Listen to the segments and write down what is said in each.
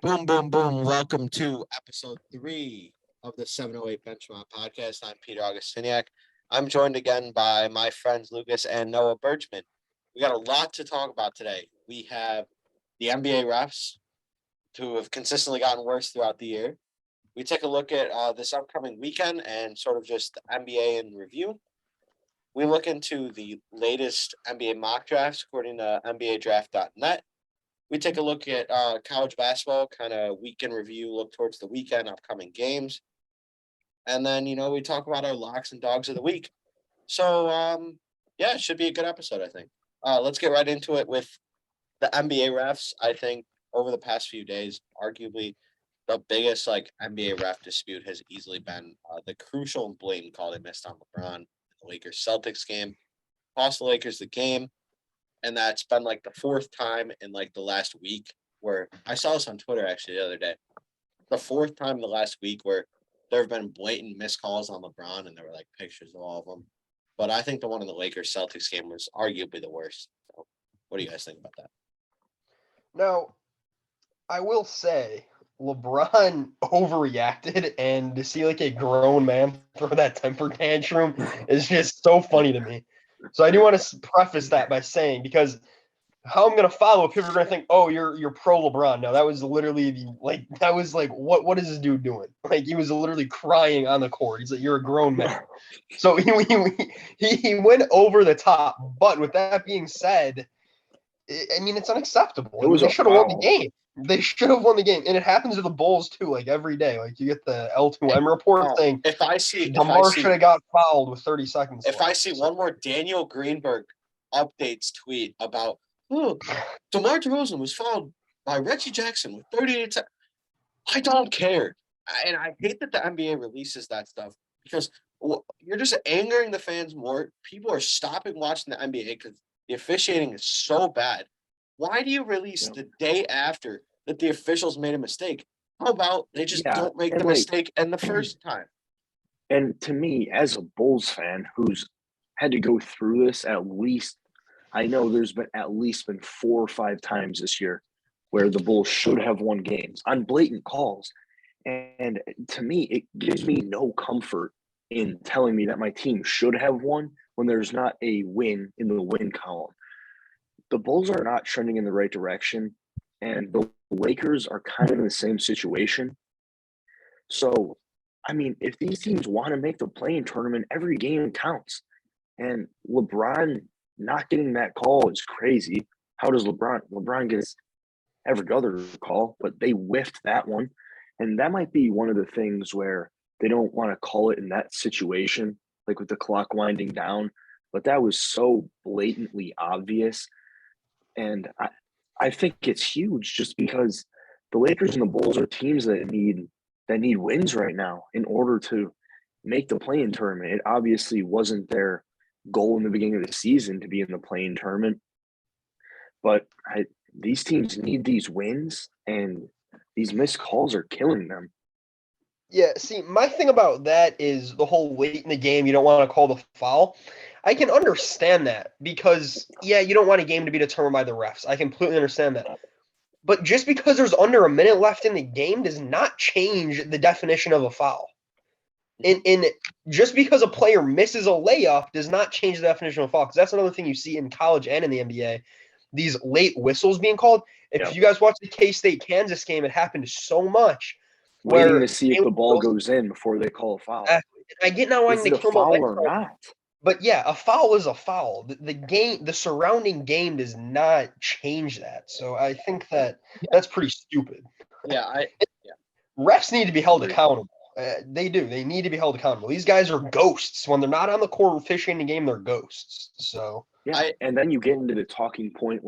Boom, boom, boom. Welcome to episode 3 of the 708 Benchmark podcast. I'm Peter Augustiniak. I'm joined again by my friends Lucas and Noah Birchman. We got a lot to talk about today. We have the NBA refs who have consistently gotten worse throughout the year. We take a look at this upcoming weekend and sort of just the NBA in review. We look into the latest NBA mock drafts according to NBADraft.net. We take a look at college basketball, kind of weekend review, look towards the weekend, upcoming games. And then, we talk about our locks and dogs of the week. So, yeah, it should be a good episode, I think. Let's get right into it with the NBA refs. I think over the past few days, arguably the biggest NBA ref dispute has easily been the crucial and blatant call they missed on LeBron in the Lakers Celtics game. Cost the Lakers the game. And that's been the fourth time in the last week where I saw this on Twitter actually the other day. The fourth time in the last week where there have been blatant missed calls on LeBron, and there were pictures of all of them. But I think the one in the Lakers Celtics game was arguably the worst. So what do you guys think about that? Now, I will say LeBron overreacted, and to see a grown man throw that temper tantrum is just so funny to me. So I do want to preface that by saying, because how I'm gonna follow, people are gonna think, oh, you're pro LeBron. No, that was literally what is this dude doing? He was literally crying on the court. He's like, you're a grown man. So he went over the top. But with that being said, I mean, it's unacceptable. I mean, they should have won the game. They should have won the game, and it happens to the Bulls too. Every day, you get the L2M report saying DeMar should have got fouled with 30 seconds. If I see one more Daniel Greenberg updates tweet about, DeMar DeRozan was fouled by Reggie Jackson with 38 seconds, I don't care, and I hate that the NBA releases that stuff because you're just angering the fans more. People are stopping watching the NBA because the officiating is so bad. Why do you release the day after that the officials made a mistake? How about they just don't make the mistake in the first time? And to me, as a Bulls fan who's had to go through this at least, I know there's been at least 4 or 5 times this year where the Bulls should have won games on blatant calls. And to me, it gives me no comfort in telling me that my team should have won when there's not a win in the win column. The Bulls are not trending in the right direction, and the Lakers are kind of in the same situation. So, I mean, if these teams want to make the play-in tournament, every game counts. And LeBron not getting that call is crazy. How does LeBron? LeBron gets every other call, but they whiffed that one. And that might be one of the things where they don't want to call it in that situation, like with the clock winding down. But that was so blatantly obvious. And I think it's huge just because the Lakers and the Bulls are teams that need wins right now in order to make the play-in tournament. It obviously wasn't their goal in the beginning of the season to be in the play-in tournament. But these teams need these wins, and these missed calls are killing them. Yeah, see, my thing about that is the whole late in the game, you don't want to call the foul. I can understand that because, yeah, you don't want a game to be determined by the refs. I completely understand that. But just because there's under a minute left in the game does not change the definition of a foul. And just because a player misses a layup does not change the definition of a foul. Because that's another thing you see in college and in the NBA. These late whistles being called. If you guys watch the K-State Kansas game, it happened so much. Waiting to see if the ball goes in before they call a foul. I get now wanting to kill foul or not. But yeah, a foul is a foul. The surrounding game does not change that. So I think that's pretty stupid. Yeah, refs need to be held accountable. They do. They need to be held accountable. These guys are ghosts. When they're not on the court fishing the game, they're ghosts. So yeah, and then you get into the talking point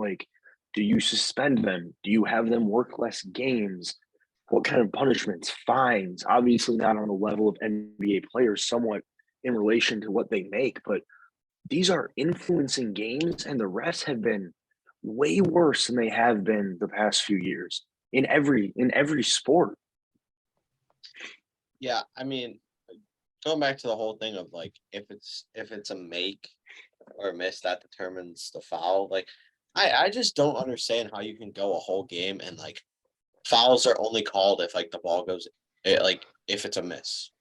do you suspend them? Do you have them work less games? What kind of punishments? Fines? Obviously not on the level of NBA players, somewhat in relation to what they make, but these are influencing games, and the refs have been way worse than they have been the past few years in every sport. Yeah, I mean, going back to the whole thing of if it's a make or a miss that determines the foul. I just don't understand how you can go a whole game and like fouls are only called if like the ball goes like if it's a miss.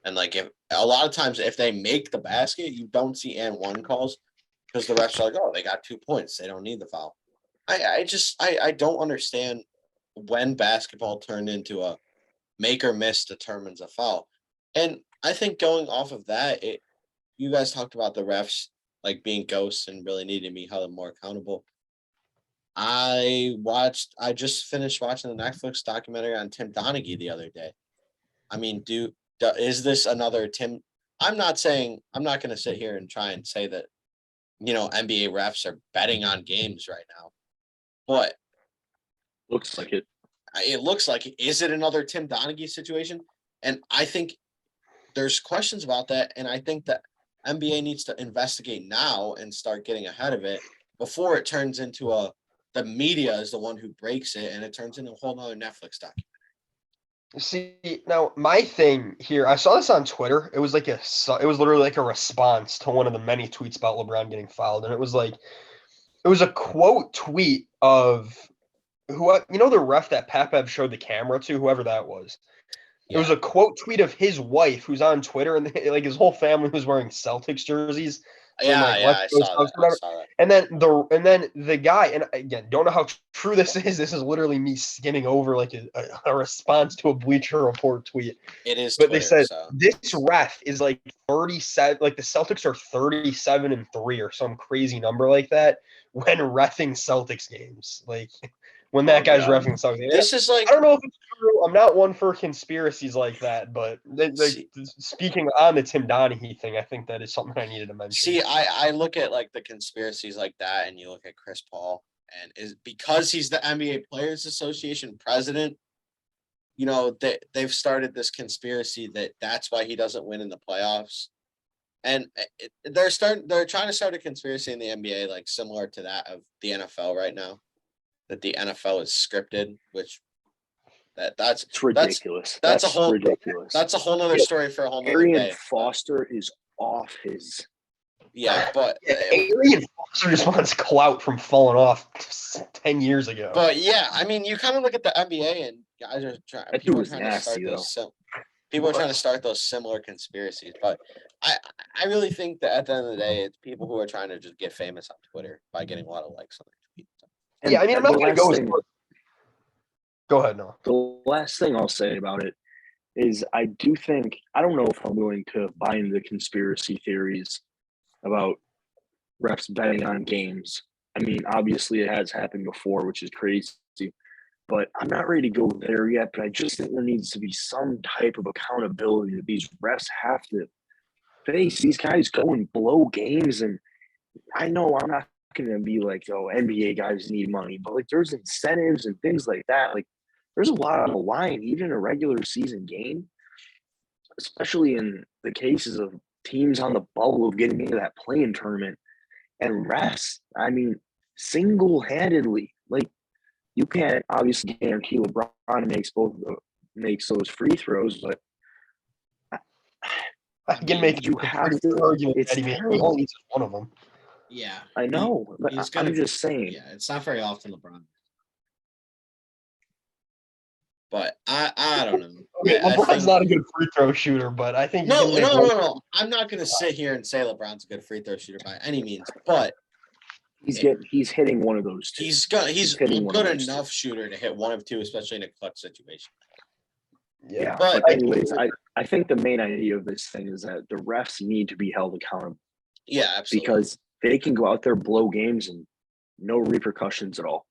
And like if a lot of times if they make the basket, you don't see and one calls because the refs are like, oh, they got 2 points. They don't need the foul. I don't understand when basketball turned into a make or miss determines a foul. And I think going off of that, you guys talked about the refs like being ghosts and really needing to be held more accountable. I just finished watching the Netflix documentary on Tim Donaghy the other day. I mean, is this another Tim? I'm not going to sit here and try and say that, NBA refs are betting on games right now, but Looks like it. it looks like, is it another Tim Donaghy situation? And I think there's questions about that. And I think that NBA needs to investigate now and start getting ahead of it before it turns into the media is the one who breaks it and it turns into a whole nother Netflix documentary. See, now my thing here, I saw this on Twitter. It was literally like a response to one of the many tweets about LeBron getting fouled, and it was a quote tweet of the ref that Papev showed the camera to, whoever that was. It was a quote tweet of his wife who's on Twitter, and like his whole family was wearing Celtics jerseys. Yeah, I saw that. And then the guy, and again, don't know how true this is. This is literally me skimming over like a response to a Bleacher Report tweet. It is, but Twitter, they said so. This ref is like 37. Like the Celtics are 37-3 or some crazy number like that when reffing Celtics games. Like when that guy's reffing Celtics. This is like, I don't know if it's true. I'm not one for conspiracies like that, but speaking on the Tim Donaghy thing, I think that is something I needed to mention. See, I look at like the conspiracies like that, and you look at Chris Paul, and is because he's the NBA Players Association president. They've started this conspiracy that's why he doesn't win in the playoffs, and they're trying to start a conspiracy in the NBA like similar to that of the NFL right now, that the NFL is scripted, which that's ridiculous. That's a whole ridiculous. That's a whole nother story for a whole nother Arian day. Foster is off his. Yeah, but Arian Foster just wants clout from falling off 10 years ago. But yeah, I mean, you kind of look at the NBA and guys are trying. People are trying to start those. People are trying to start those similar conspiracies, but I really think that at the end of the day, it's people who are trying to just get famous on Twitter by getting a lot of likes on their tweets. Yeah, I mean, I'm not going to go. Go ahead, Noah. The last thing I'll say about it is I don't know if I'm willing to buy into the conspiracy theories about refs betting on games. I mean, obviously it has happened before, which is crazy, but I'm not ready to go there yet. But I just think there needs to be some type of accountability that these refs have to face. These guys go and blow games, and I know I'm not going to be like, oh, NBA guys need money, but like there's incentives and things like that. Like there's a lot on the line, even in a regular season game, especially in the cases of teams on the bubble of getting into that play-in tournament. And refs, I mean, single-handedly, like you can't obviously guarantee LeBron makes those free throws, but I can make you have to. argument It's that he terrible. only one of them. Yeah, I know, but I'm just saying. Yeah, it's not very often LeBron. But I don't know. LeBron's not a good free throw shooter, but I think no. I'm not going to sit here and say LeBron's a good free throw shooter by any means, but he's hitting one of those two. He's a good enough shooter to hit one of two, especially in a clutch situation. Yeah, but anyways, I think the main idea of this thing is that the refs need to be held accountable. Yeah, absolutely. Because they can go out there, blow games, and no repercussions at all.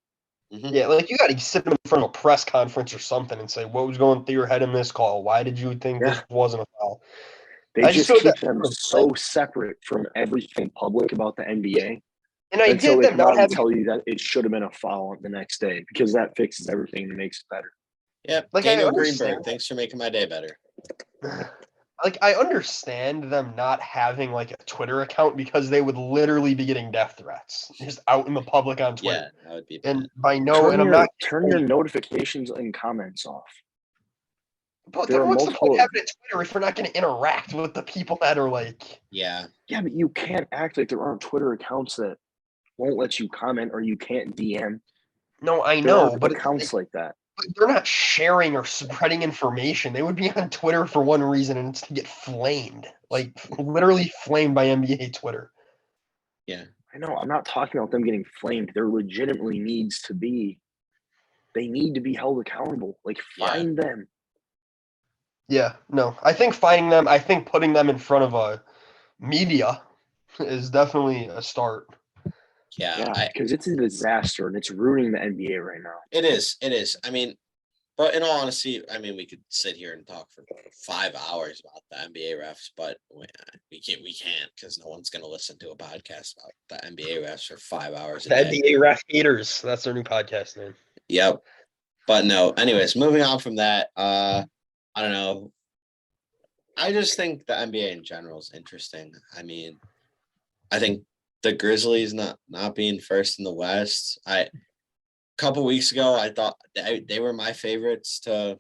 Mm-hmm. Yeah, like you got to sit in front of a press conference or something and say, what was going through your head in this call? Why did you think this wasn't a foul? They just keep them so separate from everything public about the NBA. And I get them not having tell you that it should have been a foul the next day because that fixes everything and makes it better. Yep. Like Daniel Greenberg, thanks for making my day better. Like I understand them not having like a Twitter account because they would literally be getting death threats just out in the public on Twitter. Yeah, that would be bad. And by turn your notifications and comments off. But then what's the point of having a Twitter if you're not going to interact with the people that are like? Yeah, but you can't act like there aren't Twitter accounts that won't let you comment or you can't DM. No, I There know, are but accounts like that. they're not sharing or spreading information. They would be on Twitter for one reason, and it's to get flamed, like literally flamed by NBA Twitter. Yeah. I know. I'm not talking about them getting flamed. There legitimately needs to be. They need to be held accountable. Like, Yeah. find them. Yeah, no, I think finding them, I think putting them in front of a media is definitely a start. Yeah. Because it's a disaster and it's ruining the NBA right now. It is. It is. I mean, but in all honesty, I mean, we could sit here and talk for 5 hours about the NBA refs, but we can't. We can't because no one's going to listen to a podcast about the NBA refs for 5 hours a The day. NBA ref haters, that's their new podcast name. Yep. But no. Anyways, moving on from that. I don't know. I just think the NBA in general is interesting. I mean, I think the Grizzlies not being first in the West. A couple weeks ago, I thought they were my favorites to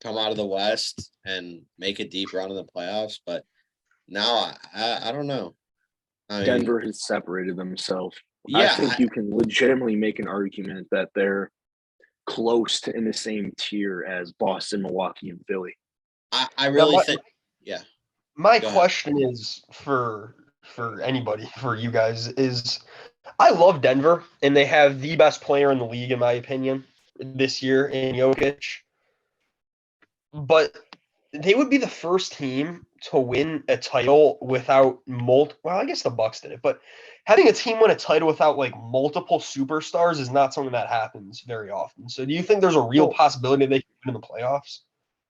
come out of the West and make a deep run in the playoffs, but now I don't know. I mean, Denver has separated themselves. yeah, I think you can legitimately make an argument that they're close to in the same tier as Boston, Milwaukee, and Philly. I really think, yeah. My Go ahead. question is for anybody, for you guys, is I love Denver, and they have the best player in the league, in my opinion, this year in Jokic. But they would be the first team to win a title without well, I guess the Bucks did it, but having a team win a title without like multiple superstars is not something that happens very often. So do you think there's a real possibility they can win in the playoffs?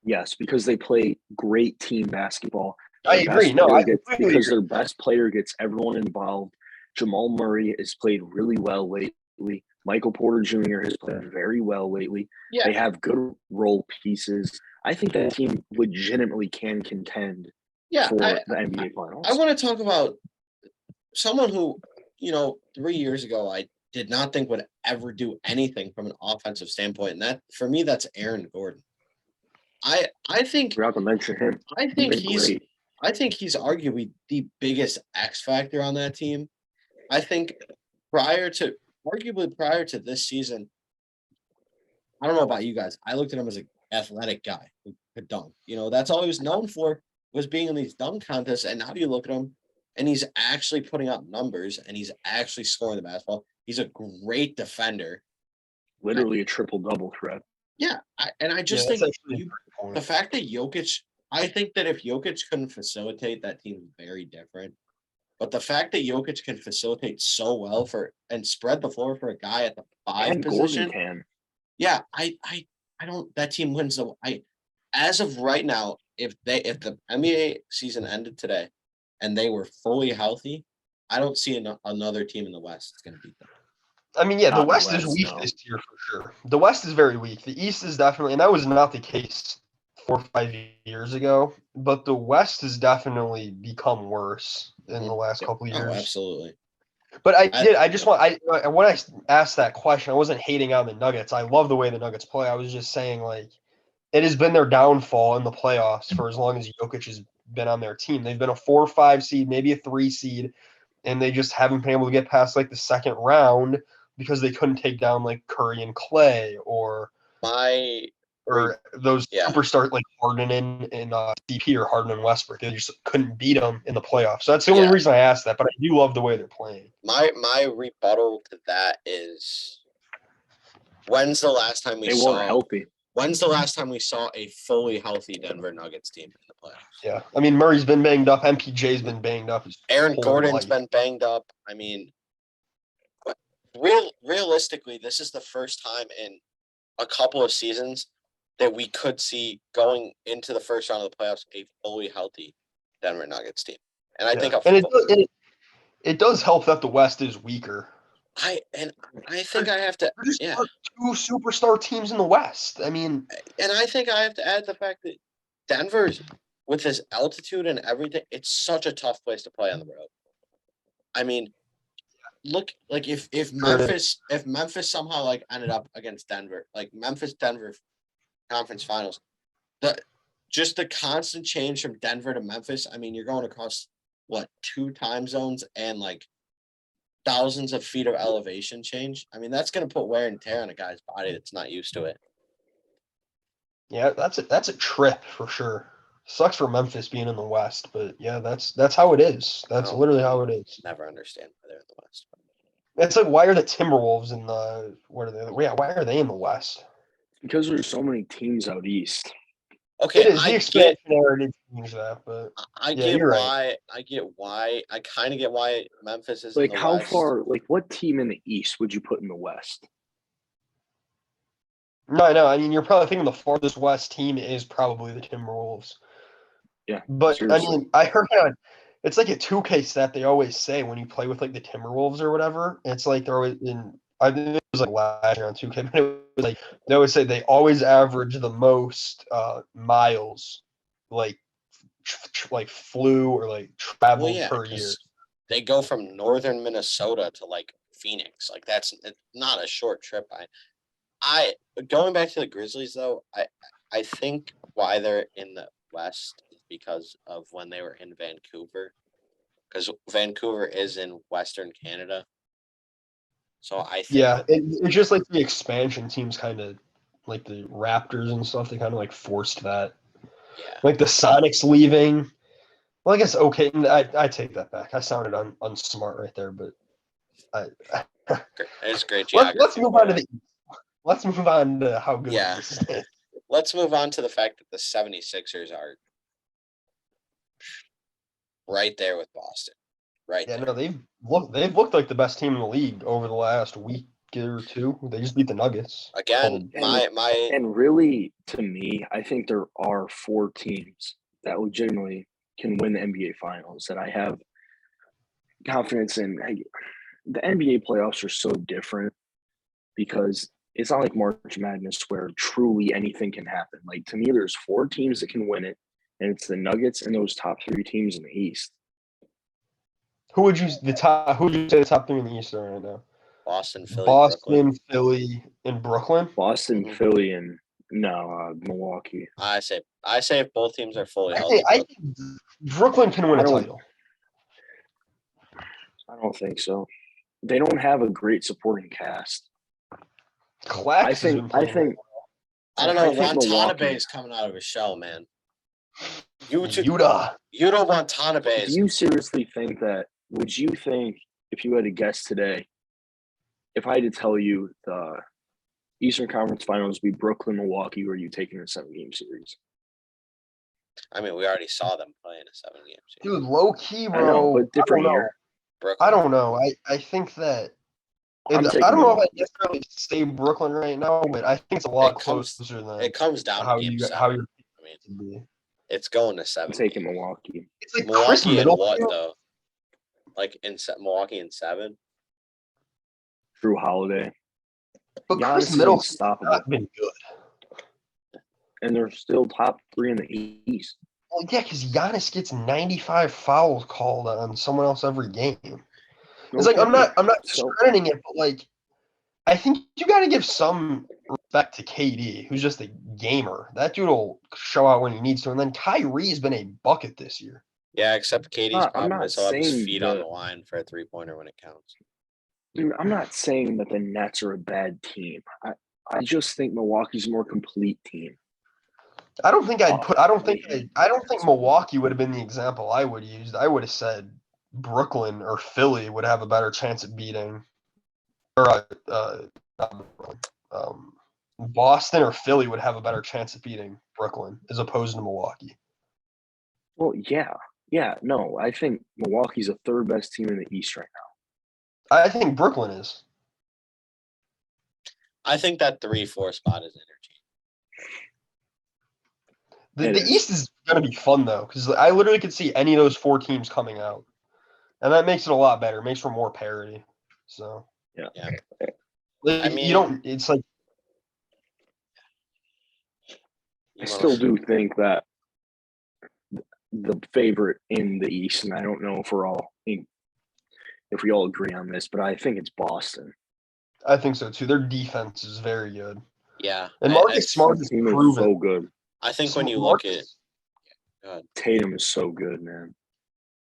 Yes, because they play great team basketball. I agree. No, I completely agree. Their best player gets everyone involved. Jamal Murray has played really well lately. Michael Porter Jr. has played very well lately. Yeah. They have good role pieces. I think that team legitimately can contend for the NBA Finals. I want to talk about someone who, 3 years ago I did not think would ever do anything from an offensive standpoint, and that for me that's Aaron Gordon. I think Forgot to mention him. I think He's great. I think he's arguably the biggest X factor on that team. I think arguably prior to this season, I don't know about you guys. I looked at him as an athletic guy who could dunk. That's all he was known for, was being in these dunk contests. And now you look at him and he's actually putting up numbers and he's actually scoring the basketball. He's a great defender. Literally a triple-double threat. Yeah. I just think the fact that Jokic, I think that if Jokic couldn't facilitate, that team is very different. But the fact that Jokic can facilitate so well and spread the floor for a guy at the 5 position. Gordon can. Yeah, I don't. That team wins the. As of right now, if the NBA season ended today, and they were fully healthy, I don't see another team in the West that's going to beat them. I mean, yeah, the West is weak this year for sure. The West is very weak. The East is definitely, and that was not the case 4 or 5 years ago. But the West has definitely become worse in the last couple of years. Oh, absolutely. But when I asked that question, I wasn't hating on the Nuggets. I love the way the Nuggets play. I was just saying, like, it has been their downfall in the playoffs for as long as Jokic has been on their team. They've been a 4 or 5 seed, maybe a 3 seed, and they just haven't been able to get past like the second round because they couldn't take down like Curry and Clay or those superstars like Harden and DP or Harden and Westbrook. They just couldn't beat them in the playoffs. So that's the only reason I asked that. But I do love the way they're playing. My rebuttal to that is, when's the last time we saw healthy? When's the last time we saw a fully healthy Denver Nuggets team in the playoffs? Yeah, I mean Murray's been banged up. MPJ's been banged up. Aaron Gordon's been banged up. I mean, realistically, this is the first time in a couple of seasons that we could see going into the first round of the playoffs a fully healthy Denver Nuggets team. And I think it does help that the West is weaker. I think I have to. Yeah, 2 superstar teams in the West. I mean, and I think I have to add the fact that Denver's, with this altitude and everything, it's such a tough place to play on the road. I mean, look, like if Memphis somehow like ended up against Denver, like Memphis-Denver conference finals, just the constant change from Denver to Memphis. I mean, you're going across 2 time zones and like thousands of feet of elevation change. I mean, that's going to put wear and tear on a guy's body that's not used to it. Yeah, that's a trip for sure. Sucks for Memphis being in the West, but yeah, that's how it is. That's Oh. literally how it is. Never understand why they're in the West. It's like, why are the Timberwolves in the what are they? Yeah, why are they in the West? Because there's so many teams out east. Okay, It is the I expansion era did change that, but yeah, get you're right. why. I get why. I kind of get why Memphis is in Like the how West. far? Like what team in the east would you put in the West? No, I mean, you're probably thinking the farthest west team is probably the Timberwolves. Yeah, But seriously. I mean, I heard it's like a 2K stat they always say when you play with like the Timberwolves or whatever. It's like they're always in. I think it was like last year on 2K, but it was like they always say they always average the most miles, like like flew or like traveled Well, yeah, per year. because they go from northern Minnesota to like Phoenix. Like it's not a short trip. I going back to the Grizzlies though, I think why they're in the West is because of when they were in Vancouver, because Vancouver is in Western Canada. So I think Yeah, it's just like the expansion teams kind of like the Raptors and stuff. They kind of like forced that. yeah, Like the Sonics leaving. Well, I guess okay. I take that back. I sounded unsmart right there, but it's great geography. let's move on to the. Let's move on to how good Yeah. this is. Let's move on to the fact that the 76ers are right there with Boston. Right Yeah, there. no, they've looked like the best team in the league over the last week or two. They just beat the Nuggets. Again, my And really, to me, I think there are 4 teams that legitimately can win the NBA Finals that I have confidence in. The NBA playoffs are so different because it's not like March Madness where truly anything can happen. Like to me, there's 4 teams that can win it, and it's the Nuggets and those top 3 teams in the East. Who would you say the top three in the East are right now? Boston, Philly, Boston, Brooklyn. Philly, and Brooklyn. Boston, Mhm. Philly, and Milwaukee. I say if both teams are fully I healthy. think Brooklyn can win I a don't- title. I don't think so. They don't have a great supporting cast. Clax I has think. been I playing. think. I don't know. I think Watanabe Milwaukee. is coming out of his shell, man. Yuta Watanabe Do is you seriously think that? Would you think if you had to guess today, if I had to tell you the Eastern Conference Finals would be Brooklyn, Milwaukee, or are you taking a 7-game series? I mean, we already saw them play in a 7-game series. Dude, low key, bro. I know, but I don't different know. year. Brooklyn. I don't know. I think that I'm I taking don't know if I Milwaukee. necessarily say Brooklyn right now, but I think it's a lot closer than It comes down how to game you 7. how you're I mean, to be. it's going to I'm 7. taking games. Milwaukee. It's like Chris Milwaukee and what Middleton. though? Like Milwaukee in 7. Drew Holiday. But Giannis Chris is Middleton's unstoppable, not been good. and they're still top 3 in the East. Well, yeah, because Giannis gets 95 fouls called on someone else every game. It's like I'm not discrediting it, but like I think you got to give some respect to KD, who's just a gamer. That dude will show out when he needs to. And then Kyrie's been a bucket this year. Yeah, except KD's I'm problem not is he'll have his saying feet on the line for a 3-pointer when it counts. Dude, I'm not saying that the Nets are a bad team. I just think Milwaukee's a more complete team. I don't think Milwaukee would have been the example I would have used. I would have said Brooklyn or Philly would have a better chance at beating, or Boston or Philly would have a better chance at beating Brooklyn as opposed to Milwaukee. Well, yeah, no, I think Milwaukee's the 3rd best team in the East right now. I think Brooklyn is. I think that 3-4 spot is energy. The East is going to be fun though, because I literally could see any of those 4 teams coming out, and that makes it a lot better. It makes for more parity. So Yeah. like, I mean, you don't. It's like I still do think that the favorite in the East, and I don't know if we all agree on this, but I think it's Boston. I think so too. Their defense is very good. Yeah, And Marcus Smart is Team is proven. so good. I think when you look at Tatum is so good, man.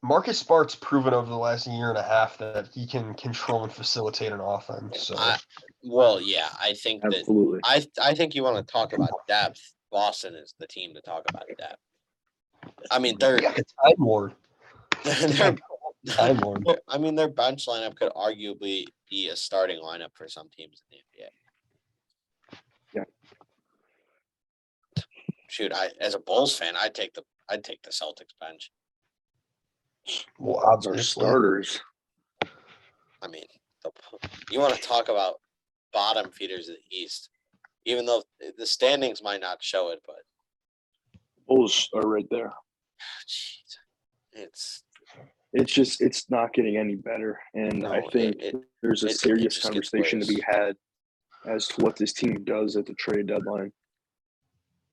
Marcus Smart's proven over the last year and a half that he can control and facilitate an offense. So I think that Absolutely. I think you want to talk about depth. Boston is the team to talk about depth. I mean, you got the Time Lord. they're Time Lord. I mean, their bench lineup could arguably be a starting lineup for some teams in the NBA. Yeah. Shoot, as a Bulls fan, I'd take the Celtics bench. Well, Our obviously. starters. I mean, you want to talk about bottom feeders of the East, even though the standings might not show it, but Bulls are right there. jeez, It's not getting any better, and No, I think there's a it serious just gets conversation to be worse. had as to what this team does at the trade deadline.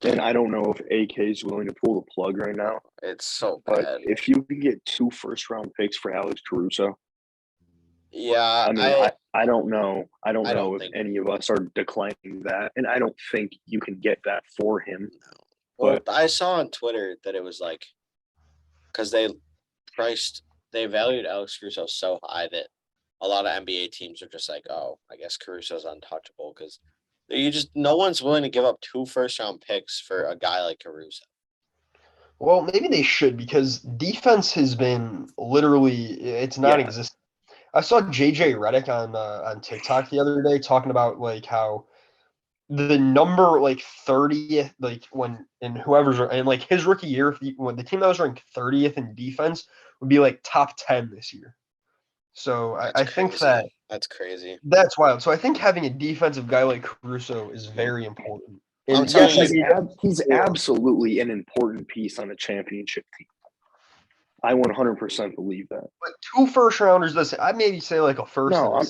And I don't know if AK is willing to pull the plug right now, It's so but bad. if you can get 2 first-round picks for Alex Caruso, Yeah, I mean, I don't know. I don't I know don't if think- any of us are declining that, and I don't think you can get that for him. well, I saw on Twitter that it was like because they valued Alex Caruso so high that a lot of NBA teams are just like, oh, I guess Caruso's untouchable because no one's willing to give up 2 first-round picks for a guy like Caruso. Well, maybe they should because defense has been literally it's non-existent. I saw JJ Redick on TikTok the other day talking about like how the number like 30th like when and whoever's and like his rookie year when the team that was ranked 30th in defense would be like top 10 this year. So I think That's crazy. that's wild. So I think having a defensive guy like Caruso is very important. I'm And telling yes, you- He's absolutely an important piece on a championship team. I 100% believe that. but 2 first rounders. Listen, I maybe say like a first. No,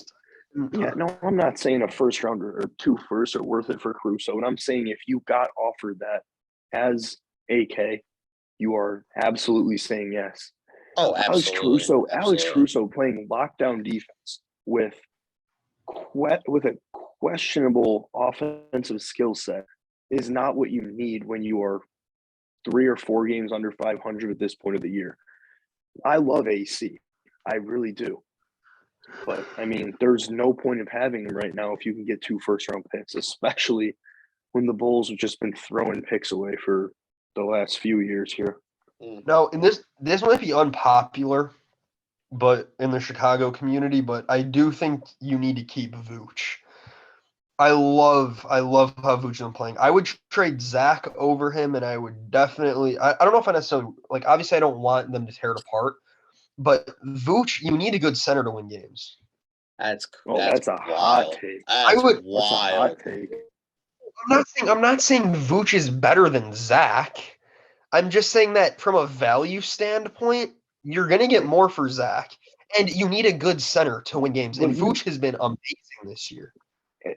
and I'm not saying a first rounder or 2 firsts are worth it for Caruso. And I'm saying if you got offered that as AK, you are absolutely saying yes. Oh, absolutely. Alex Caruso playing lockdown defense with a questionable offensive skill set is not what you need when you are 3 or 4 games under 500 at this point of the year. I love AC. I really do. But, I mean, there's no point of having him right now if you can get 2 first-round picks, especially when the Bulls have just been throwing picks away for the last few years here. No, and this might be unpopular, but in the Chicago community, but I do think you need to keep Vooch. I love how Vooch is playing. I would trade Zach over him, and I would definitely. I don't know if I necessarily like. Obviously, I don't want them to tear it apart, but Vooch, you need a good center to win games. That's a hot take. That's That's a wild. hot take. I'm not saying Vooch is better than Zach. I'm just saying that from a value standpoint, you're gonna get more for Zach, and you need a good center to win games. And Vooch has been amazing this year.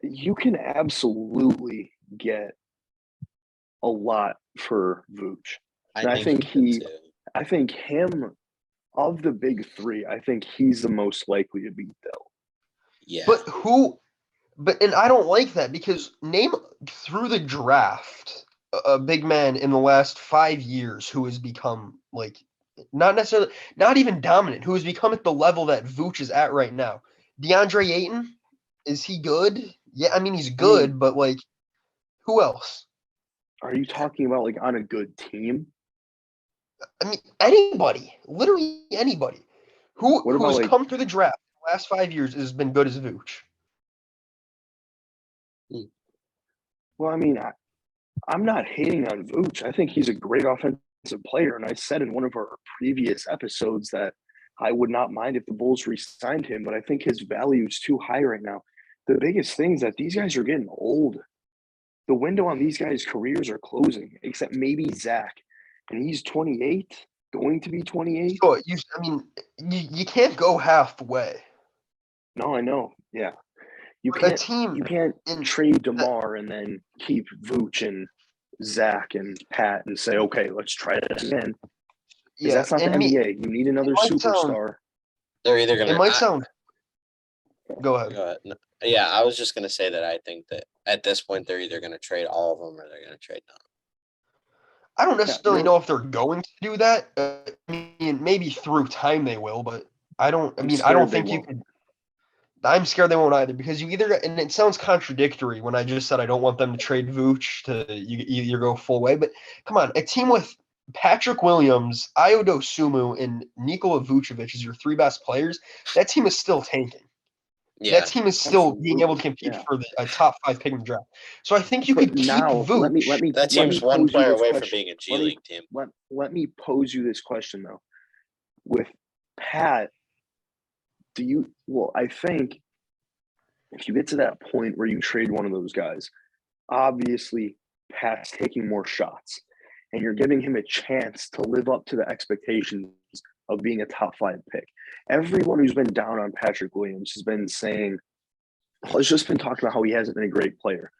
You can absolutely get a lot for Vooch. I think him of the big 3, I think he's the most likely to be dealt. Yeah. But I don't like that because name through the draft a big man in the last 5 years who has become like not even dominant, who has become at the level that Vooch is at right now. DeAndre Ayton, is he good? Yeah, I mean he's good, but like who else? Are you talking about like on a good team? I mean anybody, literally anybody who's like, come through the draft the last 5 years has been good as Vooch. Well, I mean, I'm not hating on Vooch. I think he's a great offensive player, and I said in one of our previous episodes that I would not mind if the Bulls re-signed him, but I think his value is too high right now. The biggest thing is that these guys are getting old. The window on these guys' careers are closing, except maybe Zach, and he's 28, going to be 28. So you can't go halfway. No, I know. Yeah, you Like can't trade DeMar and then keep Vooch and Zach and Pat and say, okay, let's try this again. Because that's not the NBA. You need another superstar. They're either gonna. It might sound. Go ahead. Go ahead. No, yeah, I was just gonna say that I think that at this point they're either gonna trade all of them or they're gonna trade none. I don't necessarily no. know if they're going to do that. I mean, maybe through time they will, but I don't. I I'm mean, I don't scared they think you won't. could. I'm scared they won't either because you either and it sounds contradictory when I just said I don't want them to trade Vooch to you either go full way, but come on, a team with Patrick Williams, Iodo Sumu, and Nikola Vucevic as your three best players, that team is still tanking. Yeah. That team is still being able to Absolutely, compete yeah. for a top 5 pick in the draft. So I think you But could keep now let me Vooch. That let team's me one pose you player this away from question. being a G Let me League team. let me pose you this question though. With Pat, I think if you get to that point where you trade one of those guys, obviously Pat's taking more shots and you're giving him a chance to live up to the expectations of being a top 5 pick. Everyone who's been down on Patrick Williams has just been talking about how he hasn't been a great player.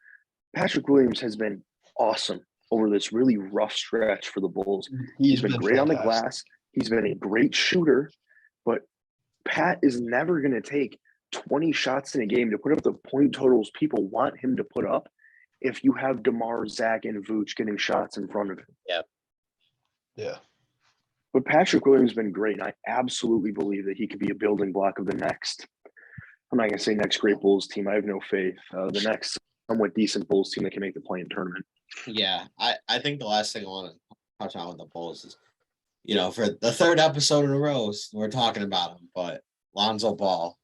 Patrick Williams has been awesome over this really rough stretch for the Bulls. He's been great on the glass. He's been a great shooter, but Pat is never going to take 20 shots in a game to put up the point totals people want him to put up if you have DeMar, Zach, and Vooch getting shots in front of him. Yeah. But Patrick Williams has been great, and I absolutely believe that he could be a building block of the next – I'm not going to say next great Bulls team. I have no faith. The next somewhat decent Bulls team that can make the play-in tournament. Yeah, I think the last thing I want to touch on with the Bulls is, for the third episode in a row, we're talking about him, but Lonzo Ball.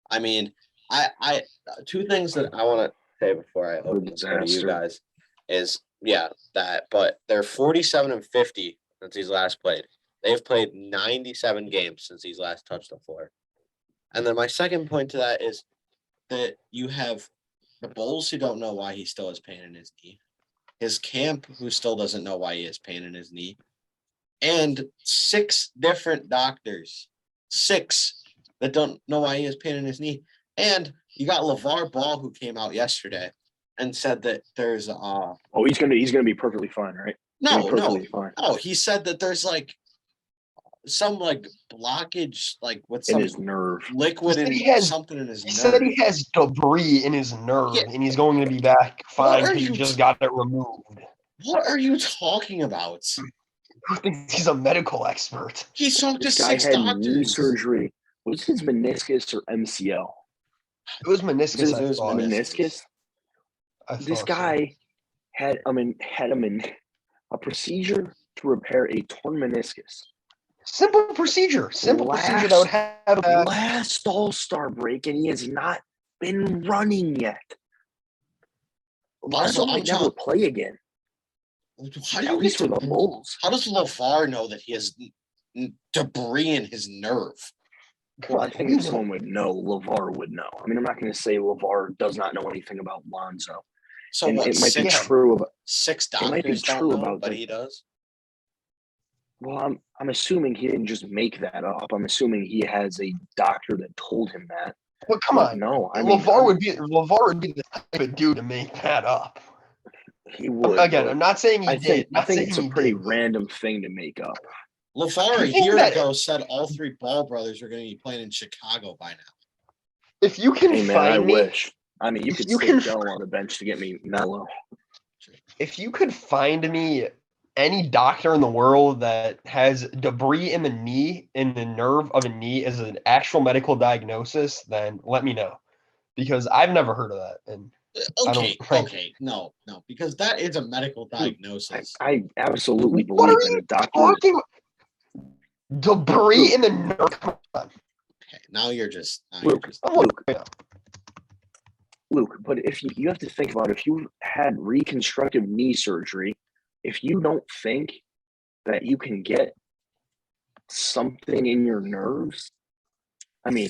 I mean, I two things that I want to say before I open the floor to you guys is, but they're 47 and 50 since he's last played. They've played 97 games since he's last touched the floor. And then my second point to that is that you have the Bulls who don't know why he still has pain in his knee, his camp who still doesn't know why he has pain in his knee, and 6 different doctors, 6 that don't know why he has pain in his knee. And you got LeVar Ball who came out yesterday and said that there's he's gonna be perfectly fine, right? No, he said that there's some blockage, with some in his nerve, liquid and something in his nerve. He said he has debris in his nerve, and he's going to be back fine because he just got it removed. What are you talking about? Who thinks he's a medical expert? He talked to this 6 guy had doctors. knee surgery. Was his meniscus or MCL? It was meniscus. It was meniscus. This guy had a procedure to repair a torn meniscus. Simple procedure that would have last All-Star break, and he has not been running yet. Lonzo might never play again. At least for the Bulls. How does LeVar know that he has debris in his nerve? Well, I think if someone would know, LeVar would know. I mean, I'm not going to say LeVar does not know anything about Lonzo. So and what? It might be true about 6 doctors don't know, but he does. Well, I'm assuming he didn't just make that up. I'm assuming he has a doctor that told him that. Well, come on. No, LeVar would be the type of dude to make that up. He would. Again, I'm not saying he did. I think it's a pretty random thing to make up. LeVar a year ago said all 3 Ball brothers are going to be playing in Chicago by now. If you can find me, wish. I mean, you could stick Joe on the bench to get me mellow. If you could find me any doctor in the world that has debris in the knee, in the nerve of a knee as an actual medical diagnosis, then let me know. Because I've never heard of that. And no, because that is a medical diagnosis. I absolutely believe that a doctor. Debris in the nerve. Come on. Okay, now you're just Luke, but if you have to think about if you had reconstructive knee surgery, if you don't think that you can get something in your nerves, I mean,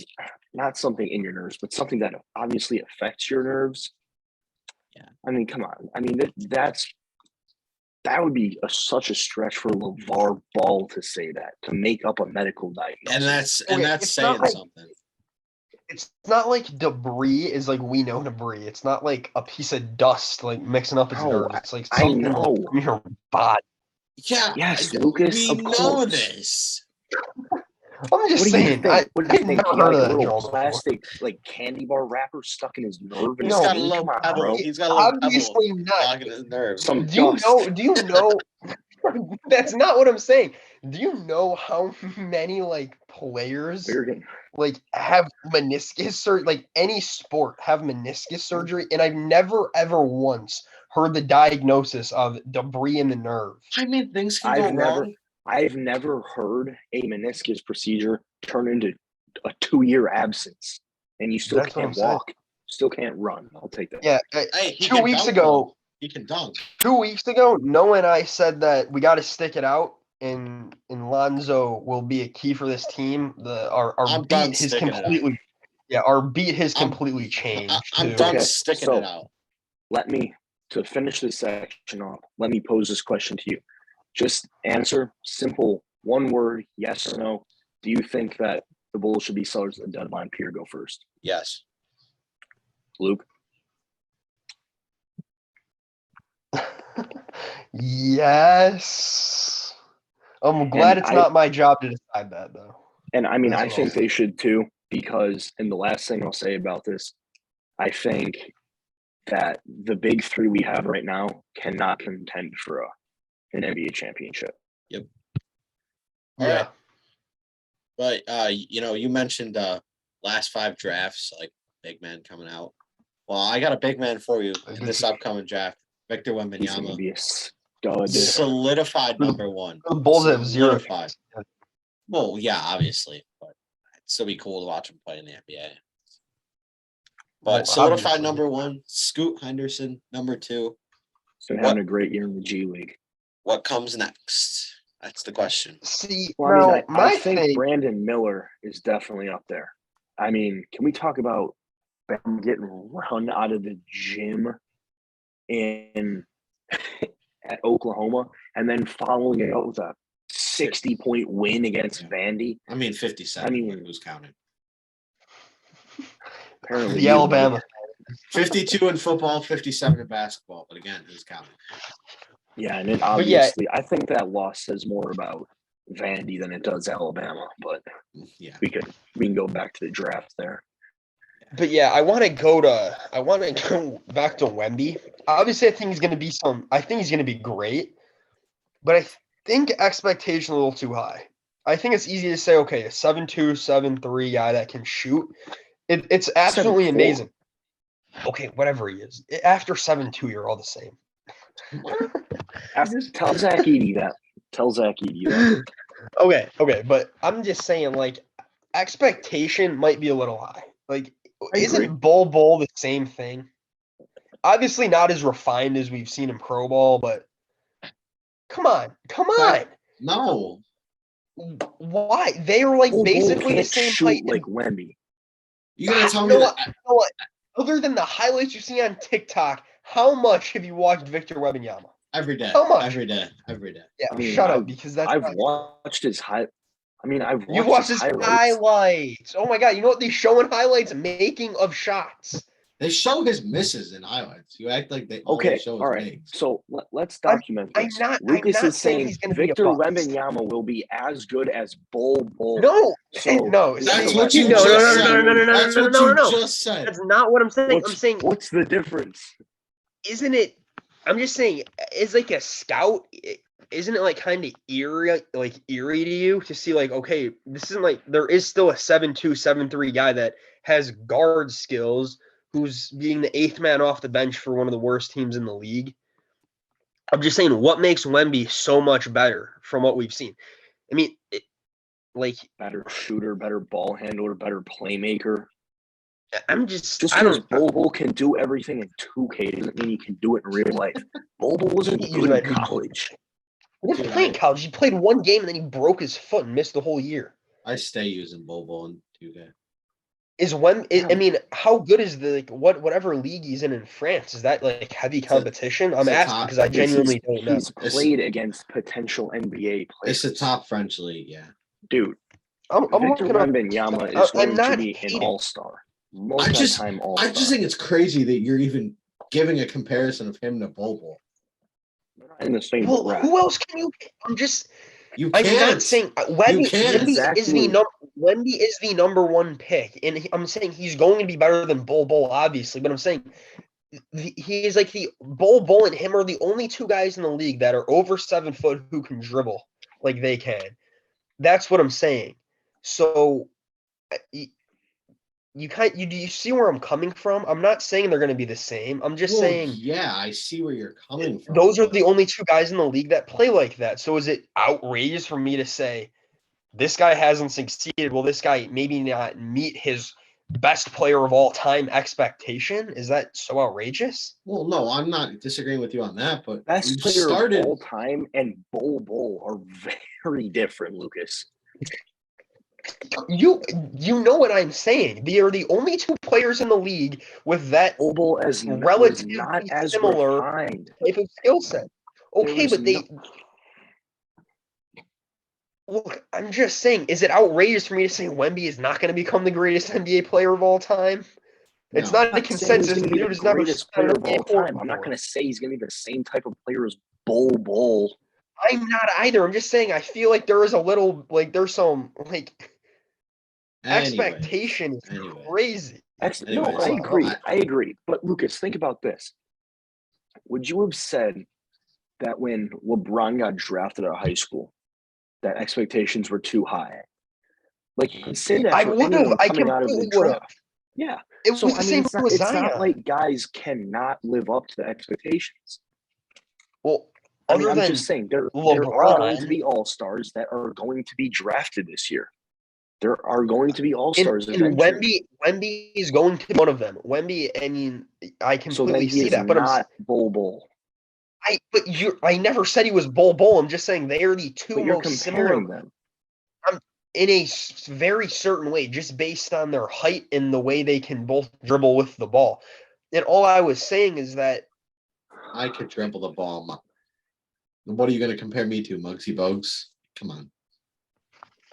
not something in your nerves, but something that obviously affects your nerves. Yeah. I mean, come on. I mean, that would be such a stretch for LeVar Ball to say that, to make up a medical diagnosis. And that's saying something. It's not like debris is like we know debris. It's not like a piece of dust mixing up his nerves. It's like something from your body. Yeah. Yes, Lucas. We know this. I'm just saying. I've never heard of that little plastic candy bar wrapper stuck in his nerve. He's got a little pebble. He's got a little pebble not blocking his nerves. Do you know? That's not what I'm saying. Do you know how many like players like have meniscus surgery? Like any sport have meniscus surgery, and I've never ever once heard the diagnosis of debris in the nerve. I mean, things can go wrong. I've never heard a meniscus procedure turn into a 2-year absence, and you still That's what I'm can't saying. walk, still can't run. I'll take that. Yeah, Hey, he 2 can weeks dunk, ago, though. He can dunk. 2 weeks ago, Noah and I said that we got to stick it out, and Lonzo will be a key for this team. Our I'm done beat has sticking it out. completely, yeah, our beat has I'm- completely changed. I'm to- done Okay, sticking so- it out. To finish this section off, let me pose this question to you. Just answer simple, one word, yes or no. Do you think that the Bulls should be sellers at the deadline? Peter, go first. Yes. Luke? Yes. I'm glad it's not my job to decide that, though. And I mean, That's I what think I'll they should too, because, and the last thing I'll say about this, I think that the big three we have right now cannot contend for an NBA championship. All Yeah. right. But you mentioned last 5 drafts, like big man coming out. Well, I got a big man for you in this upcoming draft. Victor He's going to Wembanyama. be a stud. Solidified number 1. The Bulls have zero. Solidified. Well, yeah, obviously, but it'd still be cool to watch him play in the NBA. But Well, solidified obviously. number 1, Scoot Henderson, number 2. He's been having a great year in the G League. What comes next? That's the question. See, Well, now, I think Brandon Miller is definitely up there. I mean, can we talk about Ben getting run out of the gym at Oklahoma and then following it up with a 60-point win against Vandy? I mean, 57. I mean, who's counting? Apparently, the Alabama. 52 in football, 57 in basketball. But again, who's counting? Yeah, and obviously, I think that loss says more about Vandy than it does Alabama. But yeah, we can go back to the draft there. But yeah, I want to go back to Wemby. Obviously, I think he's going to be great, but I think expectations are a little too high. I think it's easy to say, okay, a 7'2", 7'3" guy that can shoot. It's absolutely 7'4". amazing. Okay, whatever he is. After 7'2", you're all the same. Tell Zach Edey that. Okay, but I'm just saying, like, expectation might be a little high. Like, isn't Bol the same thing? Obviously not as refined as we've seen in Pro Ball, but come on. No. Why? They are like Bol basically the can't same shoot height. like Wemby. You're gonna tell me that? What? Other than the highlights you see on TikTok, how much have you watched Victor Wembanyama? Every day. How much? Every day. Yeah, I mean, shut up, because that's I've not watched his high. I mean, I've You watched watched his his highlights. highlights. Oh my god! You know what they show in highlights? Making of shots. They show his misses in highlights. You act like they Okay, show his all right. makes. So let's document I'm this. not Lucas is saying saying he's gonna be a Victor bust. Wembanyama will be as good as Bol. No, So no. That's see, what you no, just said. no, That's what you just said. That's not what I'm saying. I'm saying, what's the difference? isn't it? I'm just saying, is like a scout. Isn't it like kind of eerie to you to see like, okay, this isn't like there is still a 7'2", 7'3" guy that has guard skills, who's being the 8th man off the bench for one of the worst teams in the league. I'm just saying, what makes Wemby so much better from what we've seen? I mean, better shooter, better ball handler, better playmaker. I'm just because Bol can do everything in 2K doesn't mean he can do it in real life. Bol wasn't good in college. He didn't play in college. He played one game and then he broke his foot and missed the whole year. I stay using Bobo in 2K. I mean, how good is whatever league he's in France? Is that like heavy competition? I'm asking because I genuinely don't know. He's played against potential NBA players. It's the top French league, yeah. Dude, I'm Victor Wembanyama is going to be an all-star. I just think it's crazy that you're even giving a comparison of him to Bobo. In the same breath. Who else can you? I'm not saying Wemby is the number one pick, and I'm saying he's going to be better than Bol, obviously. But I'm saying he is like the Bull and him are the only two guys in the league that are over 7 foot who can dribble like they can. That's what I'm saying. So do you see where I'm coming from? I'm not saying they're going to be the same. I'm just saying yeah, I see where you're coming from. those are the only two guys in the league that play like that. So is it outrageous for me to say this guy hasn't succeeded? Will this guy maybe not meet his best player of all time expectation? Is that so outrageous? Well, no, I'm not disagreeing with you on that, but Best we've player started. of all time and Bull are very different, Lucas. You know what I'm saying. They are the only two players in the league with that Bull was relatively not as similar refined. type of skill set. Okay, but look, I'm just saying, is it outrageous for me to say Wemby is not going to become the greatest NBA player of all time? It's No. not a I'm not saying consensus. he's The going to be dude the has never greatest spent player an of all NBA court time. I'm not before. going to say he's going to be the same type of player as Bull. I'm not either. I'm just saying I feel like there is a little there's some expectation is crazy. No, I agree. But Lucas, think about this. Would you have said that when LeBron got drafted out of high school, that expectations were too high? Like you can say that I for would have. anyone I coming out of the completely would have. draft. Yeah. It was the same thing with it's Zion. not like guys cannot live up to the expectations. Well, I'm just saying there are going to be all-stars that are going to be drafted this year. There are going to be all-stars eventually. Wemby is going to be one of them. Wemby, I mean, I completely see that, but not Bull. I never said he was Bull. I'm just saying they are the two most similar. Them. In a very certain way, just based on their height and the way they can both dribble with the ball. And all I was saying is that I could dribble the ball. What are you going to compare me to, Muggsy Bogues? Come on.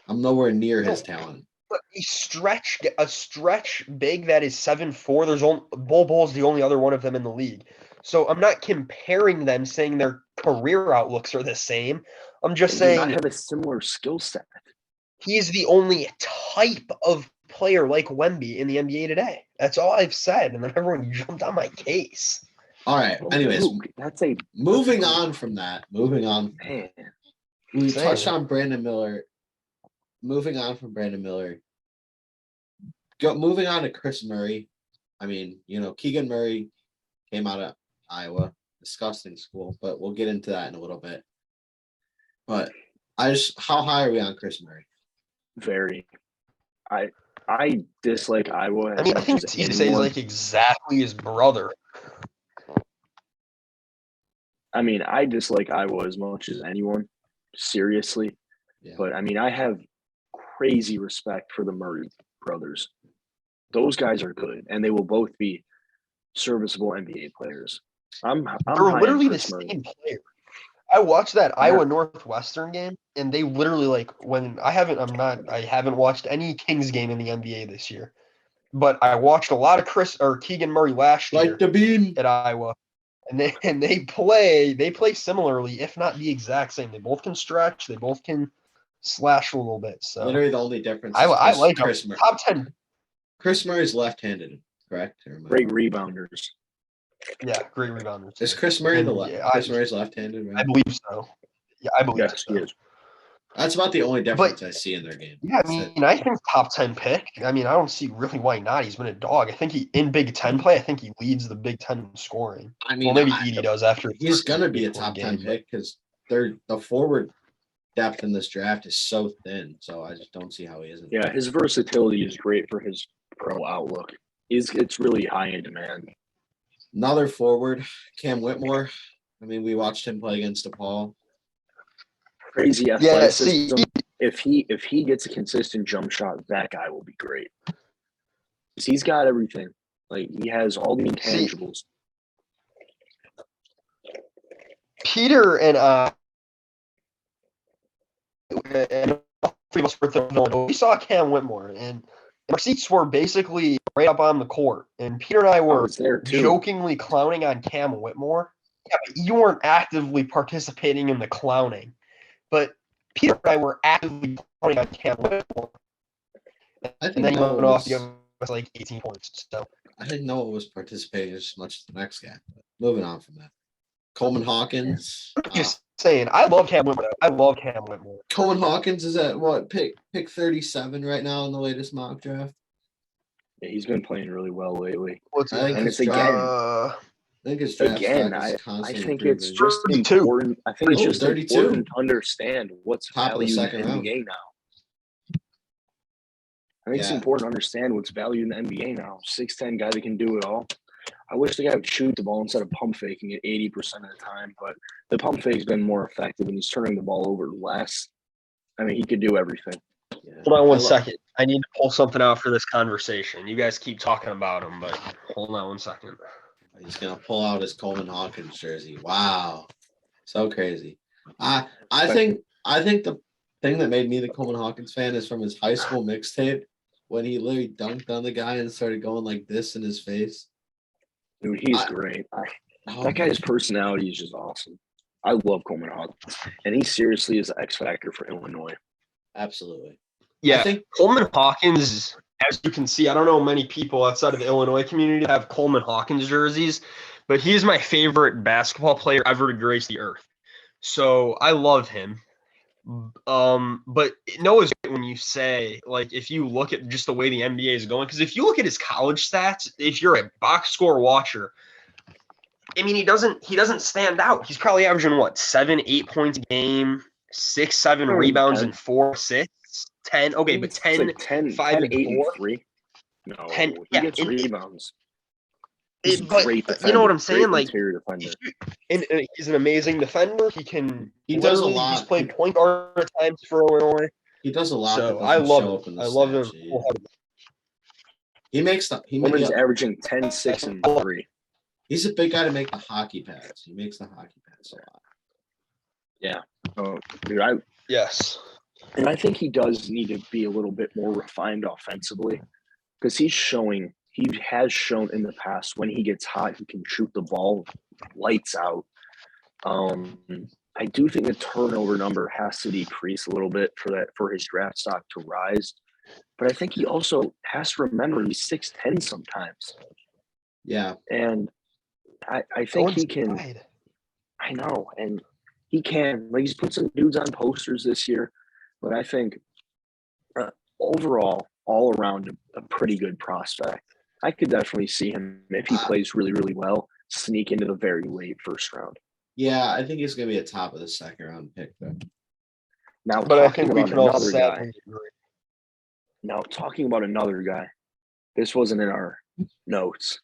I'm nowhere near his talent. But a stretch big that is 7'4", there's only Bull is the only other one of them in the league. So I'm not comparing them saying their career outlooks are the same. I'm just saying they have a similar skill set. He is the only type of player like Wemby in the NBA today. That's all I've said, and then everyone jumped on my case. All right. Anyways, moving on from that. Man. We touched on Brandon Miller. Moving on from Brandon Miller. Moving on to Chris Murray. I mean, Keegan Murray came out of Iowa. Disgusting school, but we'll get into that in a little bit. But how high are we on Chris Murray? Very. I dislike Iowa. I think it's easy to say he's like exactly his brother. I mean, I dislike Iowa as much as anyone, seriously. Yeah. But I mean, I have crazy respect for the Murray brothers. Those guys are good, and they will both be serviceable NBA players. I'm They're literally the same player. I watched that Iowa Northwestern game, and they literally I haven't watched any Kings game in the NBA this year, but I watched a lot of Keegan Murray last year at Iowa, and they play similarly, if not the exact same. They both can stretch, they both can slash a little bit. So literally the only difference is I like Chris Murray. Top 10. Chris Murray's left-handed, correct? Great rebounders. Yeah, great rebounders. Is Chris Murray Chris Murray's left-handed? Right? I believe so. Yeah, I believe so. He is. That's about the only difference I see in their game. Yeah, I think top 10 pick. I mean, I don't see really why not. He's been a dog. I think in Big Ten play, I think he leads the Big Ten in scoring. I mean, maybe Edie does after. He's gonna be a top 10 pick because the forward depth in this draft is so thin. So I just don't see how he isn't. Yeah, his versatility is great for his pro outlook. It's really high in demand. Another forward, Cam Whitmore. I mean, we watched him play against DePaul. Crazy athleticism. If he gets a consistent jump shot, that guy will be great. He's got everything. He has all the intangibles. Peter and we saw Cam Whitmore, and our seats were basically right up on the court. And Peter and I were jokingly clowning on Cam Whitmore. Yeah, but you weren't actively participating in the clowning. But Peter and I were actively clowning on Cam Whitmore. And then he went off the like 18 points. So I didn't know it was participating as much as the next guy. But moving on from that. Coleman Hawkins. I'm just saying, I love Cam Whitmore. Coleman Hawkins is at what pick 37 right now in the latest mock draft. Yeah, he's been playing really well lately. What's I think And his it's draft. I think his draft again, stock is I constantly think improving. it's just 32. important. I think it's Oh, just 32. important to understand what's Top of the valued in second the round. NBA now. I think it's Yeah. important to understand what's valued in the NBA now. 6'10" guy that can do it all. I wish the guy would shoot the ball instead of pump faking it 80% of the time, but the pump fake's been more effective and he's turning the ball over less. I mean, he could do everything. Yeah. Hold on one second. I need to pull something out for this conversation. You guys keep talking about him, but hold on one second. He's gonna pull out his Coleman Hawkins jersey. Wow, so crazy. I think the thing that made me the Coleman Hawkins fan is from his high school mixtape when he literally dunked on the guy and started going like this in his face. Dude, he's great. That guy's personality is just awesome. I love Coleman Hawkins, and he seriously is the X factor for Illinois. Absolutely. Yeah, I think Coleman Hawkins, as you can see, I don't know many people outside of the Illinois community that have Coleman Hawkins jerseys, but he is my favorite basketball player ever to grace the earth. So I love him. But Noah's right when you say, like, if you look at just the way the NBA is going, because if you look at his college stats, if you're a box score watcher, I mean, he doesn't stand out. He's probably averaging what, 7-8 points a game, 6-7 rebounds, 10. and 4 assists. 10. Okay, but 10, like 10, 5, 10 and 8, 4. and 3. No, 10, he yeah, gets and rebounds. He's a but great defender. you know what I'm saying? Great Like, interior defender. and he's an amazing defender. He can. He does a literally, lot. He's played point guard at times for Illinois. he does a lot that So doesn't I love show him. up in the I love him. stat sheet. He makes the Coleman's averaging 10, 6, and 3. He's a big guy to make the hockey pads. He makes the hockey pads a lot. Yeah. Oh, dude, Yes. and I think he does need to be a little bit more refined offensively because he has shown in the past when he gets hot, he can shoot the ball lights out. I do think the turnover number has to decrease a little bit for his draft stock to rise. But I think he also has to remember he's 6'10" sometimes. Yeah. And I think he can. Died. I know. And he can. Like, he's put some dudes on posters this year. But I think overall, all around, a pretty good prospect. I could definitely see him, if he plays really, really well, sneak into the very late first round. Yeah, I think he's gonna be a top of the second round pick though. Now, But I talking think we about can all another guy. sadly agree. Now, talking about another guy. This wasn't in our notes,